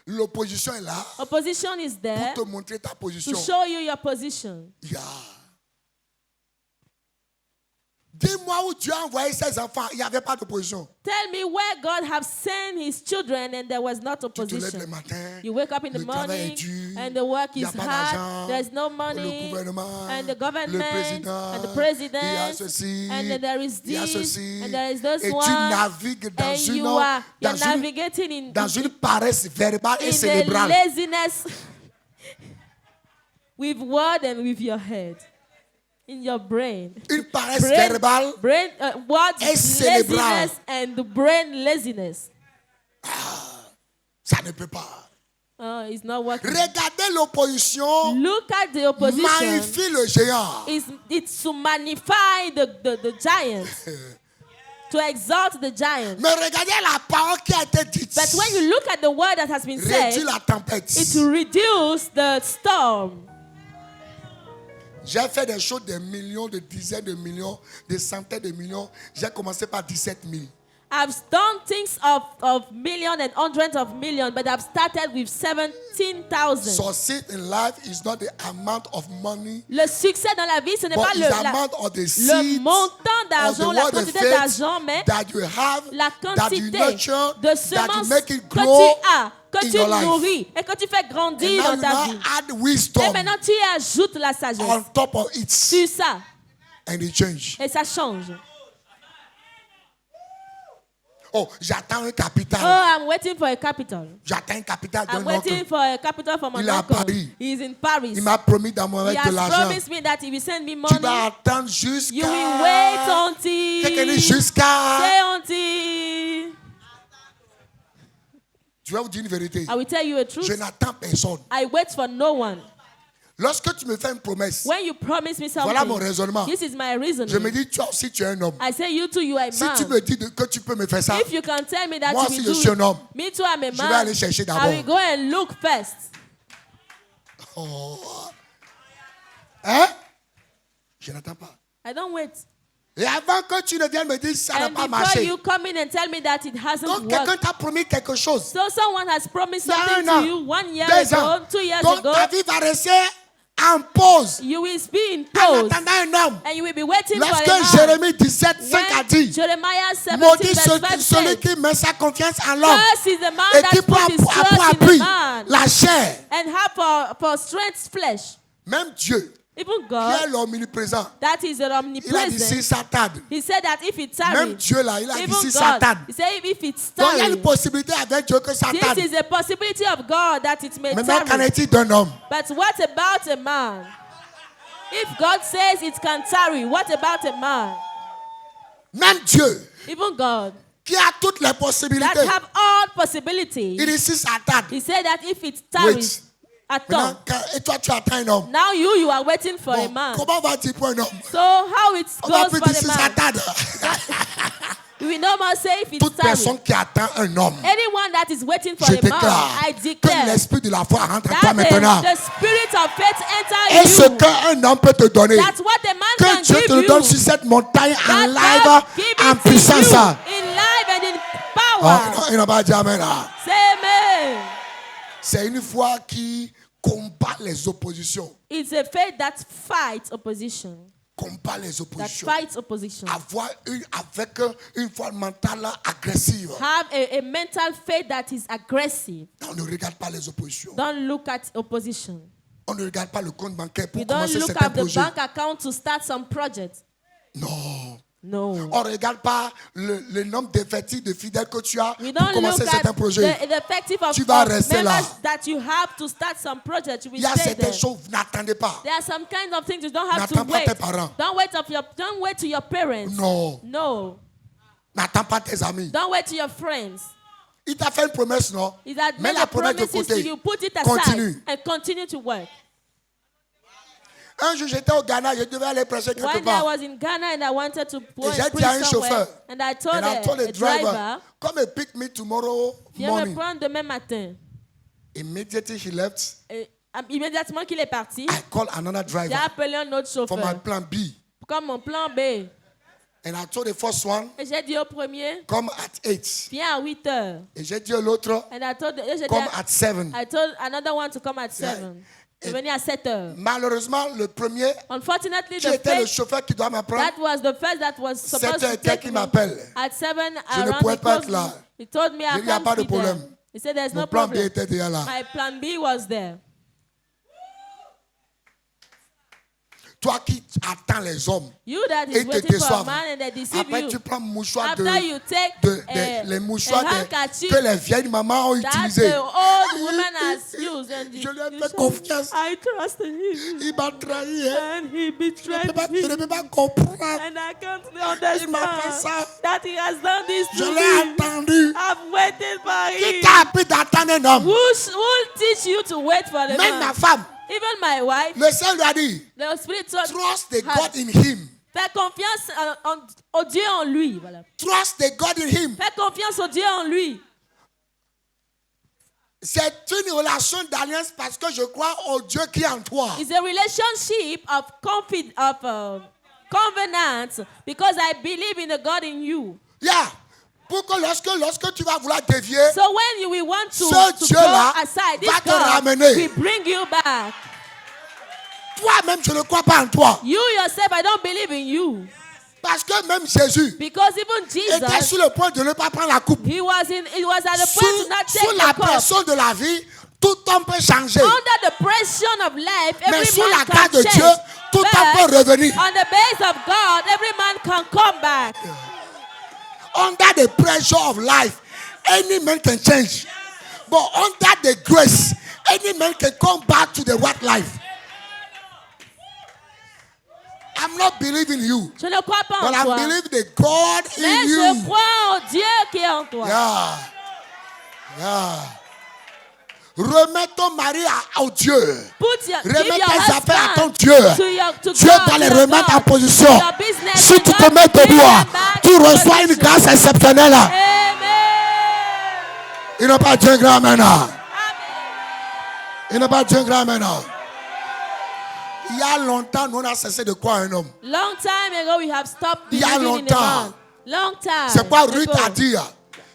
L'opposition est là Opposition is there pour te montrer ta to position. show you your position. Yeah. Dis-moi où Dieu a envoyé ses enfants, il n'y avait pas d'opposition. Tell me where God have sent his children and there was not Tu te lèves le opposition. matin, You wake up in the le travail est morning dur, and the work il n'y is a pas hard. d'argent, There's no le money gouvernement, and the le government président, and the il y a president ceci, and then there is il y a this ceci, and there is this et tu one navigues dans and une, you're dans une, navigating dans une paresse verbale et in the cérébrale. laziness with word and with your head. In your brain. Une paresse verbale Words, et cérébrale. laziness, and the brain laziness. Ça ne peut pas. It's not working. Regardez l'opposition, Look at the opposition. magnifie le géant. It's to magnify the giant. To exalt the giant. Mais regardez la parole qui a été dite. But when you look at the word that has been said, Réduis la tempête. it will reduce the storm. J'ai fait des choses, des millions, des dizaines de millions, des centaines de millions. J'ai commencé par 17 000. I've done things of millions and hundreds of millions, but I've started with 17,000. Succeed in life is not the amount of money, Le succès dans la vie, ce n'est but pas it's the amount of the le seeds montant of d'argent, the la word of quantité faith d'argent, mais that you have, la that you quantité nurture, de that you semences make it que grow tu as, que in tu your life. nourris et que tu fais And grandir now dans you ta now vie. add Et wisdom maintenant, tu y ajoutes la sagesse on top of it, sur ça and it change. et ça change. Oh, j'attends un capital. Oh, I'm waiting for a capital. J'attends un capital d'un I'm waiting oncle. for a capital from Il an est à uncle. Paris. He's in Paris. Il m'a promis He d'envoyer de has l'argent. promised me that if he send me Tu money, vas attendre you will jusqu'à... wait Quelqu'un dit until. jusqu'à... Say until. Je vais vous dire une vérité. I will tell you a Je truth. n'attends personne. I wait for no one. Lorsque tu me fais une promesse, When you promise me voilà mon something, raisonnement. this is my Je me reasoning. dis, toi aussi tu es un homme. I say you too, you are a Si tu man. me dis que tu peux me faire ça, If you can tell me that moi you aussi will je do suis un it, homme. me too, I'm a Je vais man. aller chercher I d'abord. will go and look first. Oh. Hein? Je n'attends pas. I don't wait. Et avant que tu ne viennes me dire ça n'a And pas before marché. you come in and tell me that it hasn't Donc quelqu'un worked. t'a promis quelque chose. So someone has promised Il y a something un an, to you 1 year 2 ans. ago, 2 years Donc ago. ta vie va rester en pause. You will be in En pause. attendant un homme. And you will be waiting for Lorsque a man. Jérémie 17, 5 a When dit, Jeremiah 17 maudit verse 5 celui says, qui met sa confiance en l'homme Curse is the man et that qui put prend his pour trust in appui a man la chair. and have for strength flesh. Même Dieu, Even qui est God, l'omniprésent, that is the il a dit si omnipresent. ça tarde. He said that if it Même tarry, Dieu là, il a dit even si ça God, tarde. he said if it's Donc il y a une tarry, possibilité avec Dieu que ça tarde. this is a possibility of God that it may Maintenant, qu'en tarry. est-il d'un homme? But what about a man? If God says it can tarry, what about a man? Même Dieu, Even God, qui a toutes les that possibilités, have all il possibilities, dit si ça tarde. he said that if it tarries at all, Maintenant, et toi tu attends un homme. now you are waiting for a Bon, man. comment va-t-il pour un homme? So how it On va goes plus for dire si the ça man? tarde. We will no more say if it's Toute tarry. personne qui attend un homme, Anyone that is waiting for je a man, déclare I que declare l'esprit de la foi rentre en toi that maintenant. the spirit of faith Et enter ce you. qu'un homme peut te donner, That's what the man que can Dieu give te le you. donne sur cette montagne en That live, God give en it to puissance. you in life and in Oh, power. il n'a pas dit amen là. Say amen. C'est une foi qui combat les oppositions. It's a faith that fights opposition. Combat les That oppositions. fights opposition. Avoir avec une foi mentale agressive. Have a mental faith that is aggressive. On ne regarde pas les oppositions. Don't look at opposition. On ne regarde pas le compte bancaire pour You don't commencer look certains at the projets. bank account to start some project. Non. No. On ne regarde pas le nombre d'effectifs de fidèles que tu as We pour don't commencer look certains at projets. the effective of Tu vas of rester là. members that you have to start some project. You will Il y a stay certaines there. choses, n'attendez pas. There are some kinds of things you don't have to N'attends pas wait. tes parents. Don't wait to your parents. Non. No. N'attends pas tes amis. Don't wait to your friends. Il t'a fait une promesse, non? Is that Mets make la a promesse de promises to côté. you, put it aside Continue. and continue to work. Un jour, j'étais au Ghana, je devais aller prêcher quelque One day I part. was in Ghana and I wanted to j'ai dit à un preach somewhere. chauffeur, And I told, And I told a the driver, driver, come and pick me tomorrow viens me morning. prendre demain matin. Immediately he left, Et, immédiatement qu'il est parti, I called another j'ai driver appelé un autre for my chauffeur. plan B. Comme mon plan B. And I told the first one, Et j'ai dit au premier, come at 8. viens à 8 heures. Et j'ai dit à l'autre, And I told, j'ai dit come at 7. I told another one to come at 7. Et- Venir à 7 heures. Malheureusement, le premier, Unfortunately, qui the était le first, chauffeur qui doit m'apprendre, that was the first that was supposed 7 heures to et take quelqu'un me. m'appelle. At 7 Je ne around, pourrais he pas told être là. me, he told me I Il n'y a can't pas de be there. problème. He said there's Mon no plan B problem. était déjà là. My plan B was there. Toi qui attends les hommes, You that et is te waiting for a déçoivent. man and they deceive Après, you. tu prends mouchoir After you take les mouchoirs a handkerchief que les vieilles mamans ont that utilisés. the old woman has used and Je lui ai you fait say, confiance. I trusted him Il m'a trahi. Hein. and he betrayed Je ne me peux pas comprendre. and I can't Il m'a fait understand ça. that he has done this Je to l'ai me. attendu. I've waited for Qui him. t'a appris d'attendre un homme? Who teach you to wait for the Même ma man? femme, Even my wife, le Seigneur lui a dit, the Spirit told trust the her, God in him. fais confiance au Dieu en lui. Voilà. Trust the God in him. Fais confiance au Dieu en lui. C'est une relation d'alliance parce que je crois au Dieu qui est en toi. It's a relationship of covenant because I believe in the God in you. Yeah. Pour que lorsque tu vas vouloir dévier, So when you will want to ce go Dieu-là aside, this va te God ramener. will bring you back. toi-même, je ne crois pas en toi. You yourself, I don't believe in you. Parce que même Jésus Because even était Jesus, sur le point de ne pas prendre la coupe. he was at the point to not Sous take la the cup. pression de la vie, tout homme peut changer. Under the pressure of life, Mais every sous man la can grâce de change. Dieu, tout homme But peut revenir. on the base of God, every man can come back. Under the pressure of life, any man can change. But under the grace, any man can come back to the right life. I'm not believing you, Je ne crois pas but en I toi. believe the God in Mais you. je crois en Dieu qui est en toi. Yeah. Yeah. Remets ton mari au Dieu. Put your, give Remets your tes affaires à ton husband Dieu. to Dieu God, va les to remettre God. en position. Your business, Si tu te God, mets bring debout, them back tu in reçois une position. grâce exceptionnelle. Amen. Il n'a pas dit un grand maintenant. Amen. Il n'a pas dit un grand maintenant. Il y a longtemps, nous on a cessé de croire un homme. Long time ago, we have stopped Il y a believing in a longtemps. man. Long time. C'est quoi Ruth ago. a dit?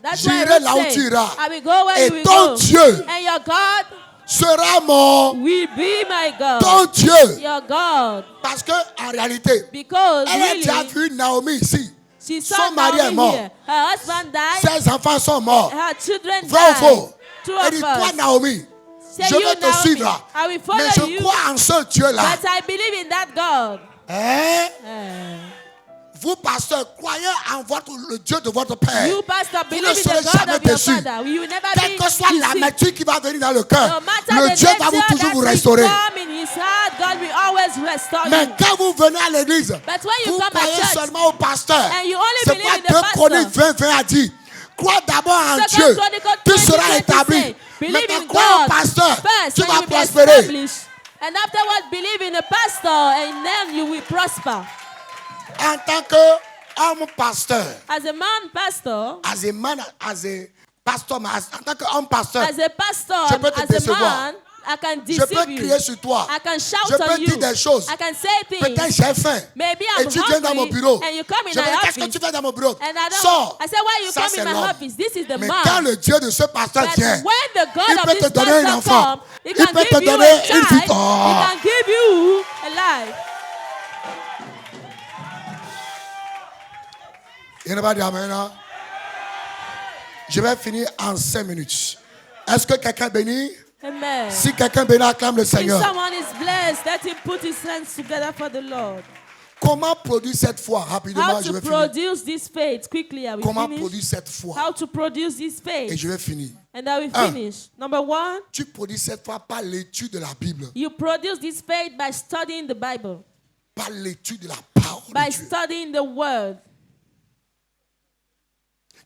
That's why J'irai Ruth là où said, tu iras. I will go where Et you will ton go. Dieu And your God sera mon will be my God. ton Dieu. Your God. Parce que en réalité, Because elle a déjà really, vu Naomi ici. she saw Son mari est Naomi mort. here. Her husband died. Ses enfants sont morts. Her children Vrai ou faux? died. Two Elle of dit, toi us. Naomi, Say je you, vais te Naomi, suivre. I will follow Mais je you. crois en ce Dieu-là. But I believe in that God. Hein? Eh. Vous, pasteurs, croyez en le Dieu de votre Père. You, pastor, Vous ne believe in serez the God jamais of your déçus. father. You will never Quelle be que soit deceived. l'amertume qui va venir dans le cœur, No matter le the Dieu va danger toujours vous that will restaurer. come in his heart, God will always restore Mais you. quand vous venez à l'église, But when you vous come at croyez church, seulement au pasteur. and you only C'est believe quoi in the 2 pastor. Chroniques 20 a dit? Crois d'abord en Second Dieu, Chronicles tu seras 20:20 établi. say, believe Maintenant, in crois au God pasteur, first, tu and vas you will be prospérer. established. And afterwards, believe in the pastor, and then you will prosper. En tant qu'homme pasteur, As a man pastor, as a man, as a pastor, en tant qu'homme pasteur, as a pastor, je peux te as a décevoir. man, I can je deceive peux you. crier sur toi. I can shout Je peux on dire you. des choses. I can say Peut-être things. j'ai faim. Maybe Et I'm tu viens dans mon hungry, bureau. and you come in Je my vais dire, qu'est-ce que office. tu fais dans mon bureau? And I don't. Sors. I said, why you Ça, come c'est in my l'homme. office? This is the Mais man. quand le Dieu de ce pasteur But vient, when the God il of peut this te donner un pastor enfant. come, he Il can peut te give you donner a une child. vie. He Oh. can give you a life. Il n'y a pas d'amen. Hein? Je vais finir en 5 minutes. Est-ce que quelqu'un bénit? Amen. Si quelqu'un bénit, acclame le If Seigneur. someone is blessed, let him put his hands together for the Lord. Comment produire cette foi? Rapidement, How je to vais finir. produce this faith? Quickly, I will Comment finish. produire cette foi? How to produce this Et faith? je vais finir. And I will Un. finish. Number one, Tu produis cette foi par l'étude de la Bible, you produce this faith by studying the Bible, par l'étude de la parole by de Dieu. studying the Word.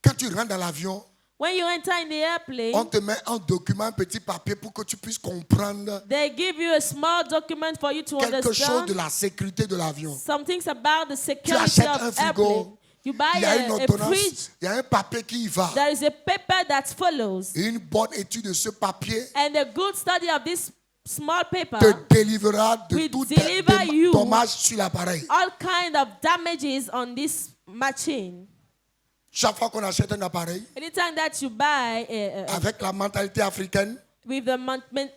Quand tu rentres dans l'avion, When you enter in the airplane, on te met un document, un petit papier pour que tu puisses comprendre they give you a small document for you to quelque chose understand de la sécurité de l'avion. some things about the security achètes un of frigo, airplane. You buy Il y a une a ordonnance, fridge. il y a un papier qui y va. There is a paper that follows, Et une bonne étude de ce papier and a good study of this small paper te délivrera de will tout deliver you dommage sur l'appareil. all kind of damages on this machine. Chaque fois qu'on achète un appareil, Anytime that you buy avec la mentalité africaine, with the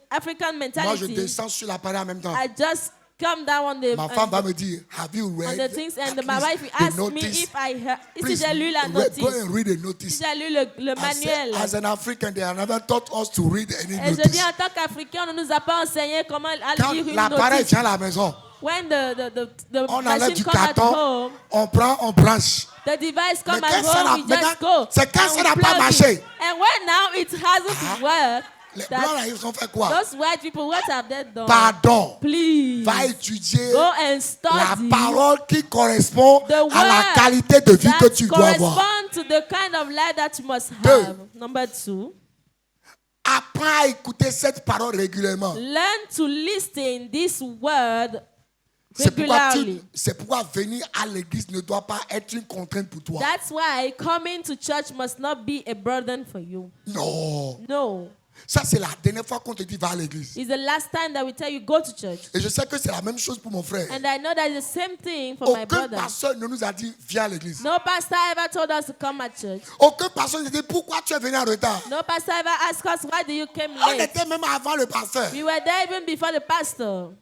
African moi je mentality, descends sur l'appareil en même temps. I just come down on the Ma femme va me dire, have you on read the things, and at my least wife will the ask me notice? if I heard. Si Please, j'ai lu la go notice, and read the si notice. j'ai lu le I said, manuel. as an African, they have never taught us to read any Et je dis notice. en tant qu'Africain, on ne nous a pas enseigné comment Quand lire une l'appareil notice. vient à la maison, When the on enlève machine du comes at carton, home, on prend, on branche. the device comes Mais at quand ça n'a- home, we just go. maintenant, c'est quand and ça we n'a pas plug it. marché. And when now it hasn't worked, Les that blancs, là, ils ont fait quoi? those white people, what have they done? Pardon. Please, Va étudier go and la study parole qui correspond the à la word qualité de vie que that tu dois avoir. correspond to the kind of life that you must Deux. have. Number two, Apprends à écouter cette parole régulièrement. learn to listen this word C'est regularly. pourquoi venir à l'église ne doit pas être une contrainte pour toi. That's why coming to church must not be a burden for you. Non. No. Ça, c'est la dernière fois qu'on te dit va à l'église. It's the last time that we tell you go to church. Et je sais que c'est la même chose pour mon frère. And I know that it's the same thing for my Aucun brother. pasteur ne nous a dit viens à l'église. No pastor ever told us to come at church. Aucun pasteur ne dit pourquoi tu es venu en retard. No pastor ever asked us why do you came On late. était même avant le pasteur. We were there even before the pastor.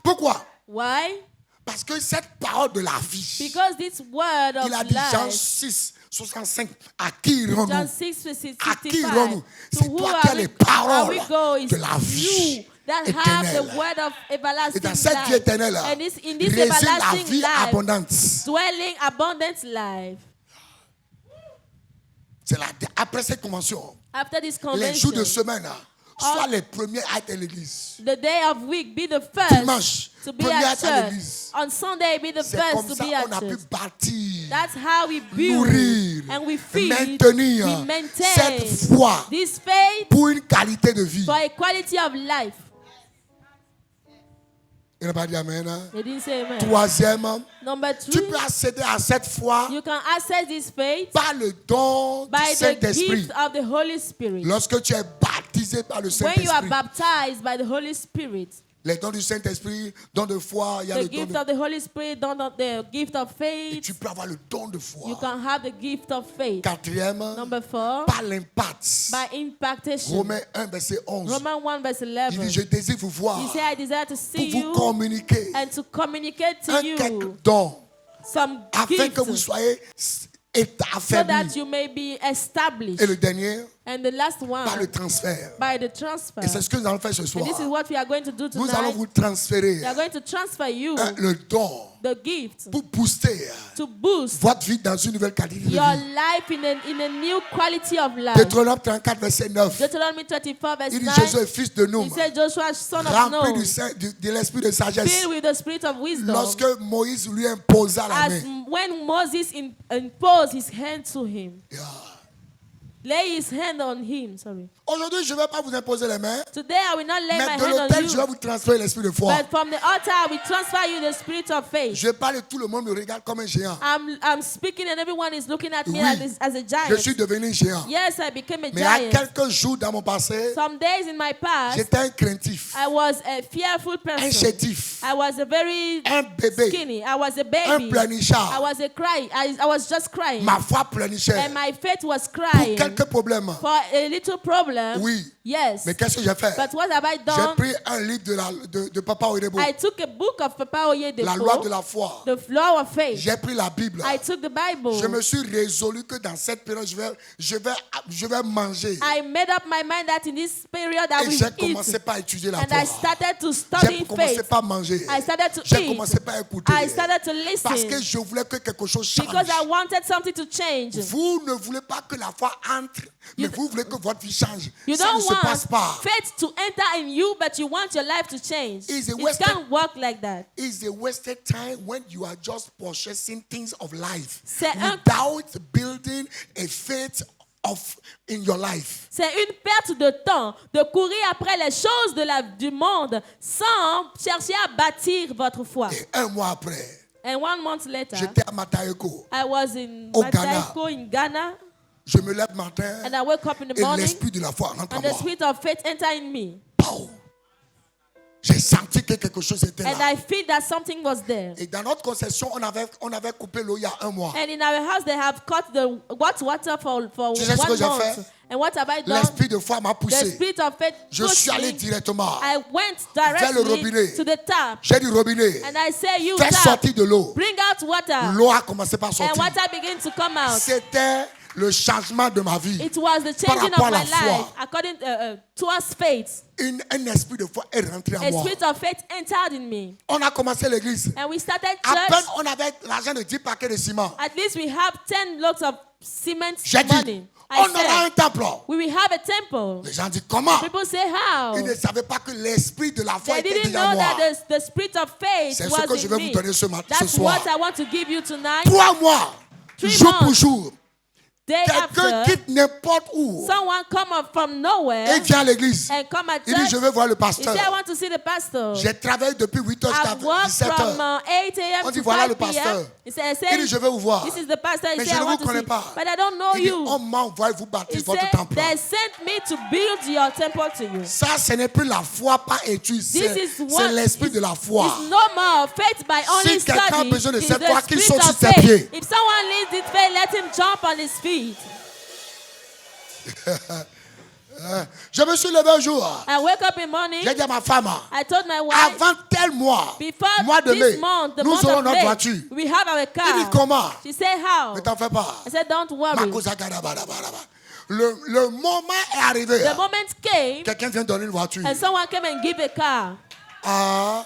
Pourquoi? Why? Parce que cette parole de la vie, Because this word of il a dit Jean life, 6, 65, à qui irons-nous? John 6, À qui 65, irons-nous? to C'est who toi qui as are les we paroles go is de la vie you that have the éternelle. word of Et everlasting dans cette vie life. éternelle, And in this réside la everlasting vie life, abondante. Dwelling abundant life. C'est après cette convention, After this les jours de convention, semaine, sois les premiers à être à l'église. the day of week be the first Dimanche, to be premier à at être à church. l'église. On Sunday be the C'est first comme to ça be at qu'on a pu church. bâtir, That's how we build nourrir, and we feed, maintenir we maintain cette foi this faith pour une qualité de vie. for a quality of life. Il n'a pas dit amen. Hein? They didn't say amen. Troisième, Number tu 3, peux accéder à cette foi you can access this faith par le don du by the Saint-Esprit. gift of the Holy Spirit. Lorsque tu es baptisé par le When you are Saint-Esprit, baptized by the Holy Spirit, les dons du Saint-Esprit, don de foi, il y a the le don gift de... of the Holy Spirit, the gift of Et faith, tu peux avoir le don de you foi. can have the gift of faith. Quatrième, Number 4, par l'impact. by impactation. Romains 1, verset 11. Romans 1 verse Il 11. dit, je désire vous voir He said, I desire to pour see vous you communiquer and to communicate to un you quelques dons some afin que vous gifts soyez so that affaiblis. you may be established. Et le dernier, And the last par le one, transfert. by the transfer. Et c'est ce que nous allons faire ce soir. And this is what we are going to do Nous allons tonight. vous transférer We are going to transfer you le don the gift pour booster to boost votre vie dans une nouvelle qualité de your vie. life in a new quality of life. Deutéronome 34, verset 9. Deuteronomy 34 verse Il dit 9. Jésus est fils de nous, He said, Joshua, son of rempli Nun, de l'esprit de sagesse. filled with the spirit of wisdom. Lorsque Moïse lui imposa la As main. when Moses imposed his hand to him, Yeah. lay his hand on him. Sorry. Aujourd'hui, je ne vais pas vous imposer les mains, Today I will not lay mais my de hand on l'autel, je vais you, vous transférer l'esprit de foi. but from the altar I will transfer you the spirit of faith. Je parle, tout le monde me regarde comme un géant. I'm speaking and everyone is looking at me Oui, as a giant. je suis devenu un géant. Yes, I became a Mais il y a giant. quelques jours dans mon passé, Some days in my past, j'étais un craintif, I was a fearful un person. chétif, I was a very un bébé, skinny. I was a un baby. pleurnichard. I was a cry. I was just crying. Ma foi pleurnichait. And my faith was Pour crying quelques problèmes. for a little problem. Oui. Yes. Mais qu'est-ce que j'ai fait? But what have I J'ai done? pris un livre de Papa Oedebo, I took a book of Papa La loi de Oyedepo, la foi. the law of faith. J'ai pris la Bible. I took the Bible. Je me suis résolu que dans cette période, je vais manger. I made up my mind that in this period I Et will j'ai eat. commencé par étudier la And I foi. started to study J'ai commencé faith. par manger. I started to J'ai eat. commencé par écouter. I started to Parce que listen. je voulais que quelque chose change. Because I wanted something to change. Vous ne voulez pas que la foi entre, mais vous voulez que votre vie change. You Ça ne don't se passe want pas. faith to enter in you, but you want your life to change. It's a It wasted- can't work like that. It's a wasted time when you are just possessing things of life C'est un- without building a faith in your life. C'est une perte de temps de courir après les choses du monde sans chercher à bâtir votre foi. Et un mois après, And 1 month later, j'étais à Matayeko. I was in Au Matayko in Ghana, Je me lève matin and I wake up in the et morning, l'esprit de la foi rentre en and the moi. spirit of faith enter in me, Pow! J'ai senti que quelque chose était and là. I feel that something was there. Et dans notre concession, on avait coupé l'eau il y a un mois. And in our house, they have cut the water for Tu sais ce que 1 j'ai fait? month. And what have I done? L'esprit de foi m'a The poussé. spirit of faith Je pushed suis allé me. directement. I went Vers le directly robinet. to the tap, J'ai dit robinet. and I say, "You Fais tap, sortir de l'eau. bring out water." L'eau a commencé par And sortir. water began to come out. C'était le changement de ma vie. It was the Par changing rapport of à my la foi. life according towards faith. Un esprit de foi est rentré en A moi. spirit of faith entered in me, On a commencé l'église. and we started À peine church. on avait l'argent de 10 paquets de ciment. At least we have 10 loads of cement J'ai dit, money. I on aura un said, temple. we will have a temple. Les gens disent comment? People say how. Ils ne savaient pas que l'esprit de la foi They était didn't déjà en know moi. that the spirit of faith C'est ce was que je in vais me. vous donner ce That's soir. what I want to give you tonight. 3 mois, 3 jour pour months. jour. Day Quelqu'un after, quitte n'importe où someone come up from et nowhere vient à l'église. and come at Il dit, church. je veux voir le He pasteur. said, I want to see the pastor. J'ai travaillé depuis 8h jusqu'à I've worked 17h. from 8 a.m. On dit, to voilà 5 le pasteur. p.m. He said, Il dit, je veux vous voir. this is the pastor. He Mais said, je I ne want vous to connais see. pas. But I don't know Il dit, you. on m'a envoyé vous He bâtir votre said, temple. they sent me to build your temple to you. Ça, ce n'est plus la foi par étude. This is C'est what l'esprit de la foi. It's no more faith by only Si quelqu'un a study. besoin de It's cette the foi, qu'il spirit saute of sur ses faith. pieds. If someone needs it faith, let him jump on his feet. Je me suis levé un jour. I wake up in the morning. J'ai dit à ma femme, I told my wife, avant tel mois, before mois de mai, this month, the nous month aurons of notre May, voiture. we have our Il dit car. comment? She said, how? Ne t'en fais pas. I said, don't worry. Le moment est arrivé. The moment came, Quelqu'un vient donner une voiture. and someone came and gave a car. Ah.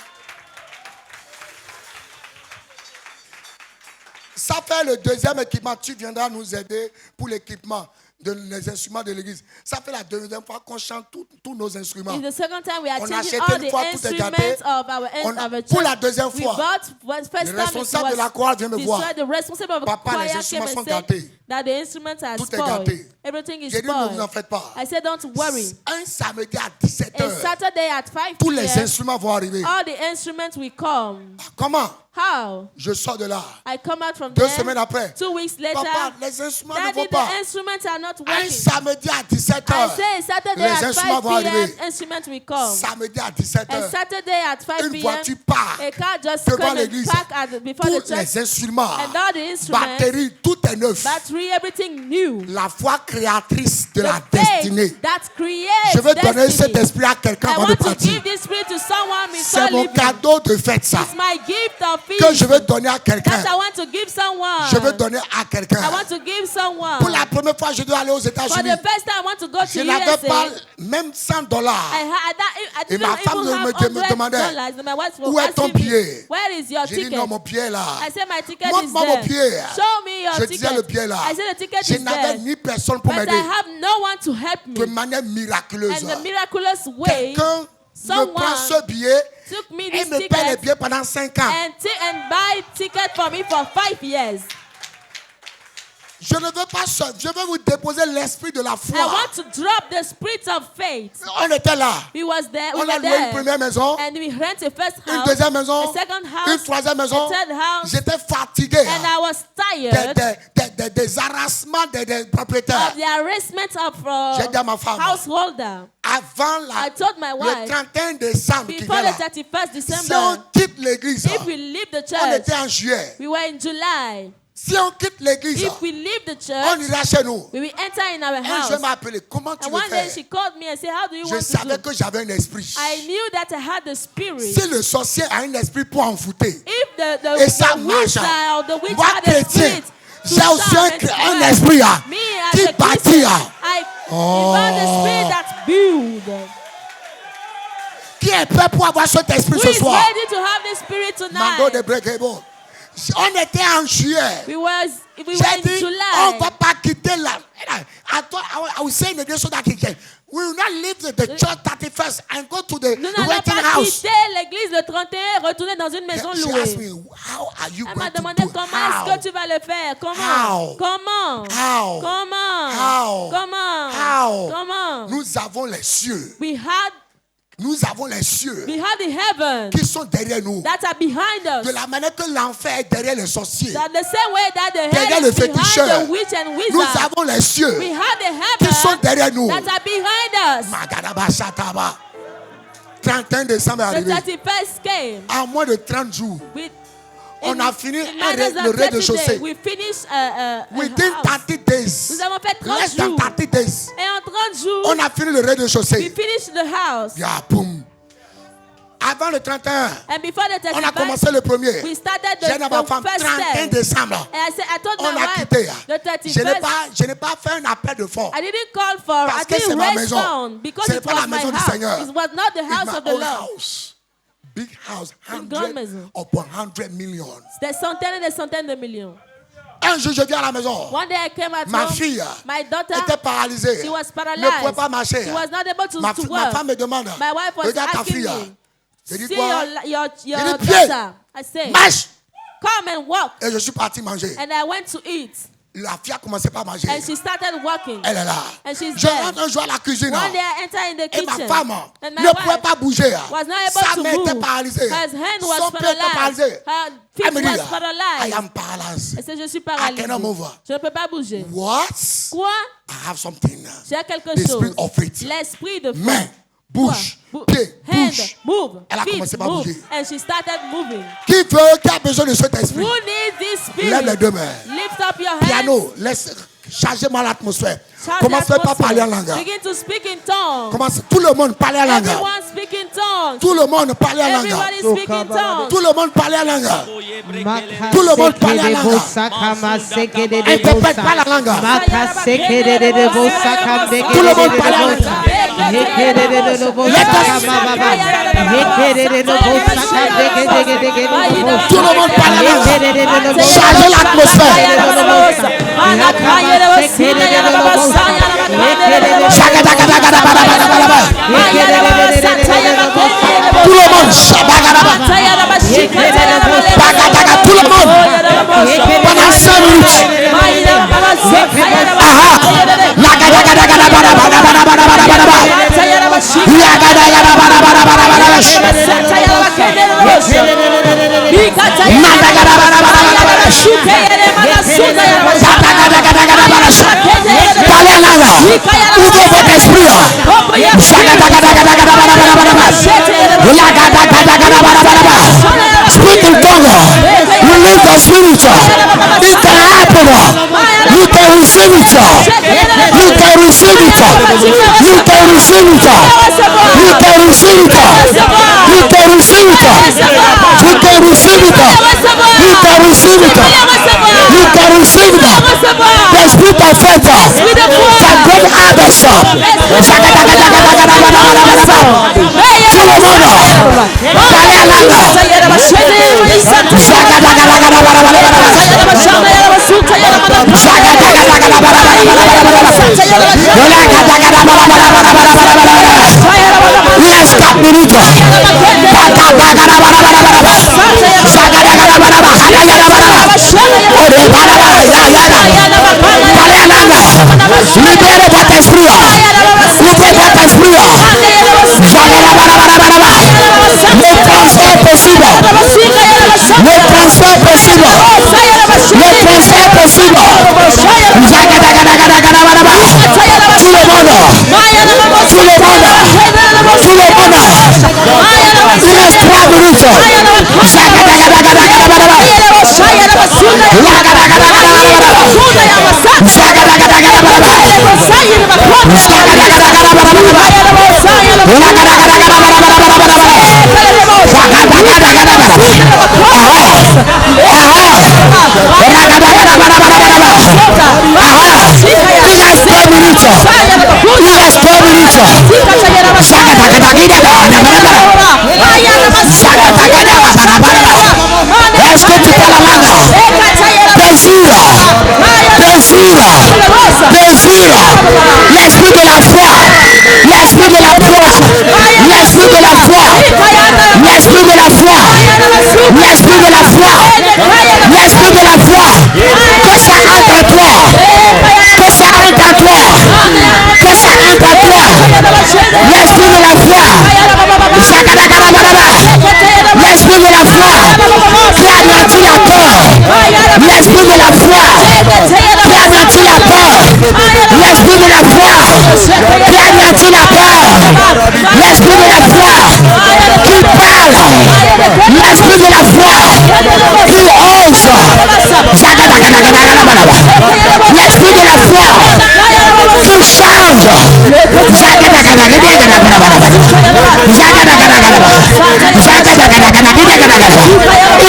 Ça fait le deuxième équipement. Tu viendras nous aider pour l'équipement des instruments de l'église. Ça fait la deuxième fois qu'on chante tous nos instruments. It's the second time we are On a changing acheté all une fois, the tout est gâté. instruments of our church. Pour la deuxième We fois, bought first le time responsable it de la was chorale vient me voir. destroyed. The responsible of the Papa, les choir instruments came sont and said gâtés. that the instruments are Tout est spoiled. gâté. Everything is J'ai dit, ne vous en spoiled. faites pas. I said, don't worry. Un samedi à 17h, A Saturday at 5 tous les p.m., instruments vont arriver. all the instruments will come. Comment? How? Je sors de là. I come out from 2 there. semaines après. 2 weeks later, Papa, les instruments ne Daddy, vont pas. the instruments are not Un working. samedi à I 17h. say Saturday Les at instruments 5 vont p.m., arriver. instruments will come. Samedi à And 17h. Saturday at 5 Une p.m., voiture part a car just devant come and l'église. park before the Tous church. les instruments, And all the instruments, batterie, tout est neuf. battery, everything new. La foi créatrice de la The faith destinée. that creates Je veux donner cet destiny. esprit à quelqu'un I avant de want to partir. give this spirit to someone before C'est mon leaving. cadeau de fête, ça. It's my gift of Que peace je veux donner à quelqu'un. that I want to give someone. Je veux donner à quelqu'un. I want to give someone. Pour la première fois, je dois aller aux For États-Unis. the first time, I want to go to Je n'avais pas USA. même $100. I Et didn't ma femme even have me demandait, $100. And my wife was où est ton asking me, billet? where is your J'ai dit ticket? non, mon pied est là. I said, my ticket is Montre-moi mon there. pied. Show me your Je ticket. disais le pied là. I said, the ticket Je is n'avais there. ni personne pour But I m'aider. have no one to help me. De manière miraculeuse. And the miraculous way, Quelqu'un me someone prend ce billet took me et this me paie les ticket billets pendant 5 ans. and buy ticket for me for 5 years. Je ne veux pas ça. Je veux vous déposer l'esprit de la I foi. want to drop the spirit of faith. On était là. We was there. We On a were loué une there. première maison, And we rent a first une house, deuxième maison, a second une house, troisième maison. a third house. J'étais fatigué And I was tired des harassements des propriétaires. of the harassment of J'ai dit à ma femme, householder. avant I told my le wife, 31 décembre qui before vient the là, 31st si on December, quitte l'église, if we leave the on church, était en juillet. we were in July. Si on quitte l'église, If we leave the on church, ira chez nous. we will enter in our Un jour, house. m'a appelé, comment tu And veux one day faire? she called me and said, how do you Je want to savais do? que j'avais un esprit. I knew that I had the spirit. Si le sorcier a un esprit pour envoûter, If et ça the marche, witch or the witch moi had a chrétien, spirit to j'ai aussi shout and un swear, esprit me qui as a bâtit. Christian, I involve the spirit that build. Qui est prêt pour avoir cet esprit Who ce is soir? ready to have the spirit Mando de tonight? Breakable. On était en juillet. We were J'ai in dit, on ne July. va pas quitter la. I was saying the so that we will not leave the church 31st and go to the Nous n'allons renting pas house. quitter l'église le 31 et retourner dans une maison She louée. asked me, how are you Elle going m'a to demandé do it? comment How? est-ce que tu vas le faire. Comment? How? Comment? How? Comment? How? Comment? How? Comment? Nous avons les cieux. We have les cieux the heaven qui sont derrière nous. that are behind us. De la manière que l'enfer est derrière les sorciers. That the same way that the Derrière hell le is behind féticheur. the witch and Nous wizard. avons les cieux We have qui the sont heaven derrière nous. that are behind us. Magadaba Shataba. 31 décembre est The arrivé. 31st came. En moins de 30 jours, on a fini in minus le than 30 rez-de-chaussée. days, we finished a Within house. 30 days, Nous avons fait 30 less than jours. 30 days, Et en 30 jours, on a fini le we rez-de-chaussée. finished the house. Ya, boum. Avant le 31, And before the on a 31st, commencé le premier. we started J'ai dit à ma the femme, first 31 step. décembre, And I told on my a wife, quitté. the Je 31st, n'ai pas fait un appel de fonds. I didn't call for, Parce I que c'est didn't ma raise maison. phone because Ce n'est it pas la was my maison du house. Seigneur. It was not the It's house my of the own Lord. house. Big house, Une grande 100 maison. upon 100 millions. Des centaines et des centaines de millions. Un jour, je viens à la maison. One day I came at Ma home. fille My daughter était paralysée. she was Ne paralyzed. pouvait pas marcher. She was not able to Ma work. femme me demande, My wife was regarde ta asking fille. me, J'ai dit see quoi? your J'ai dit, daughter. I said, Marche! come and walk. Et je suis parti manger. And I went to eat. La fille a commencé par manger. And she started walking. Elle est là. And she's Je there. rentre un jour à la cuisine. One day I entered in the Et ma kitchen. femme And my ne pouvait wife pas bouger. was not able Sa to main était move. paralysée. Her hand was Son pied était paralyzed. paralysé. Her Elle feet me dit, was I paralyzed. am paralyzed. Elle dit, je suis I paralysée. cannot move. Je ne peux pas bouger. What? Quoi? I have something. J'ai quelque The chose. spirit of faith. L'esprit de foi. Main, bouche, Quoi? pied, Hand, bouche. move. Elle a Feet, commencé par move. bouger. And she started moving. Qui a besoin de cet esprit? Who needs this spirit? Lève les deux mains. Lift up your hands. Piano, laisse chargez-moi l'atmosphère. Charge Commencez the par parler en atmosphere. langue. Begin to speak in tongues. Commencez, tout le monde parler en langue. Everyone speak in tongues. Tout le monde parler en langue. Everybody speak in tongues. Tout le monde parler en langue. Tout le monde parle la langue. Interprète pas la langue. Tout le monde parle la langue. Tout le monde parle. Changez l'atmosphère. Tout le monde. Tout le monde. Pendant 5 minutes. Ouvrez votre esprit. Speak in tongue. Release the spirit. It can happen. You can receive it. You can receive it. You can receive it. You can receive it. You can receive it. You can receive it. You can receive it. You can receive it. The spirit of faith can bring harvest. Tout le monde. Yes, 4 minutes. Libérez votre esprit. Libérez votre esprit. Le transfert possible. Le transfert possible. Le transfert possible. Tout le monde. Tout le monde. Tout le monde. Il reste 3 minutes. Est-ce que tu parles la langue? Désir, l'esprit de la foi, l'esprit de la foi, l'esprit de la foi, l'esprit de la foi, l'esprit de la foi, l'esprit de la foi, que ça entre en toi, que ça entre en toi, que ça entre en toi, l'esprit de la foi, l'esprit de la foi, qui anéantit la peur, l'esprit de la foi, qui anéantit la peur, l'esprit de la foi, qui anéantit la peur, l'esprit de la foi, qui parle, l'esprit de la foi, qui ose, l'esprit de la foi, qui change, il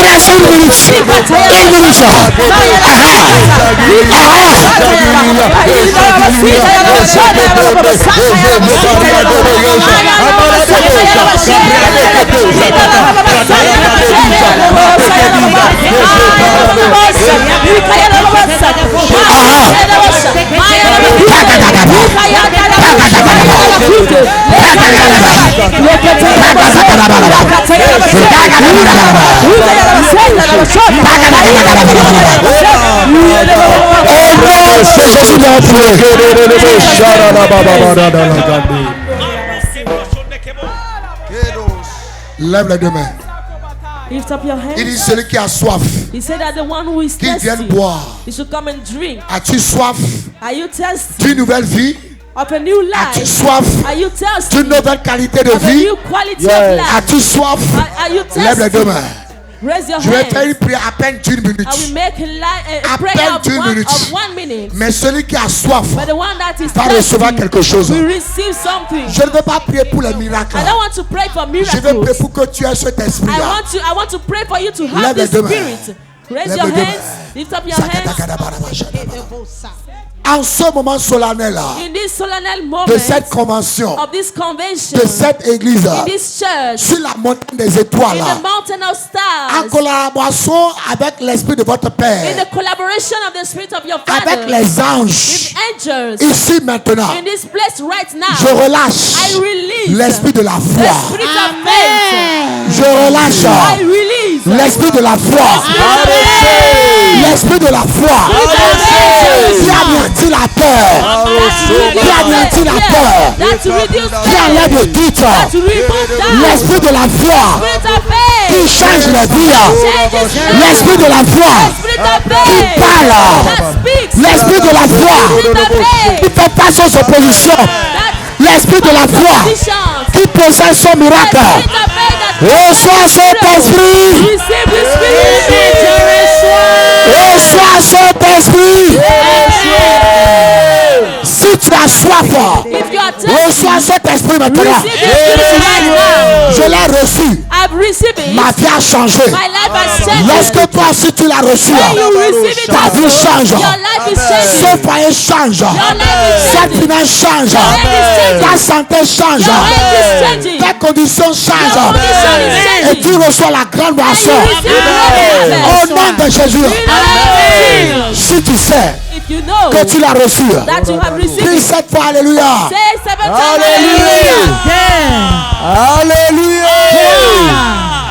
reste 1 minute. 1 minute. Lève les deux mains. Lift up your hands. Il dit celui qui a soif, He said that the one who is qu'il vienne thirsty, boire. he should come and drink. As-tu soif Are you thirsty d'une nouvelle vie? of a new As-tu life? soif Are you thirsty d'une nouvelle qualité de of a vie? new quality of life? As-tu soif? Are you Lève les deux thirsty? mains. Raise your Je vais faire hands. une prière à peine d'1 minute. I will make a À prayer peine of 2 minutes. 1 minute. Mais celui qui a soif But the one that is va recevoir thirsty quelque chose. will receive something. Je ne veux pas prier pour les miracles. I don't want to pray for Je veux prier miracles. pour que tu aies cet I esprit-là. want to pray for you to Lève have les this deux mains. spirit. Raise Lève your les deux hands. mains. Lift up your hands. En ce moment solennel In this solemn moment de cette convention, of this convention, de cette église, in this church, sur la montagne des étoiles, in the mountain of en stars, collaboration avec l'esprit de votre in Père, the collaboration of the Spirit of your avec Father, les anges, with angels, ici maintenant, in this place right now, je relâche I release l'esprit de la the foi. Spirit of faith. Je relâche I release l'esprit de la foi. L'esprit de la foi qui anéantit la peur, qui anéantit la peur, qui enlève le doute. L'esprit de la foi qui change la vie. L'esprit de la foi qui parle. L'esprit de la foi qui fait face aux oppositions. L'esprit de la foi qui possède son miracle. Reçois Saint-Esprit. Reçois Saint-Esprit. Si tu as soif, reçois Saint-Esprit maintenant. Je l'ai reçu. Ma vie a changé. Lorsque toi aussi tu l'as reçu, ta vie change. Ce foyer change. Cette finance change. Ta santé change. Ta condition change. Et tu reçois la grande boisson. Au nom de Jésus. Si tu sais que tu l'as reçu, prie cette fois. Alléluia. Say 7 times. Alléluia.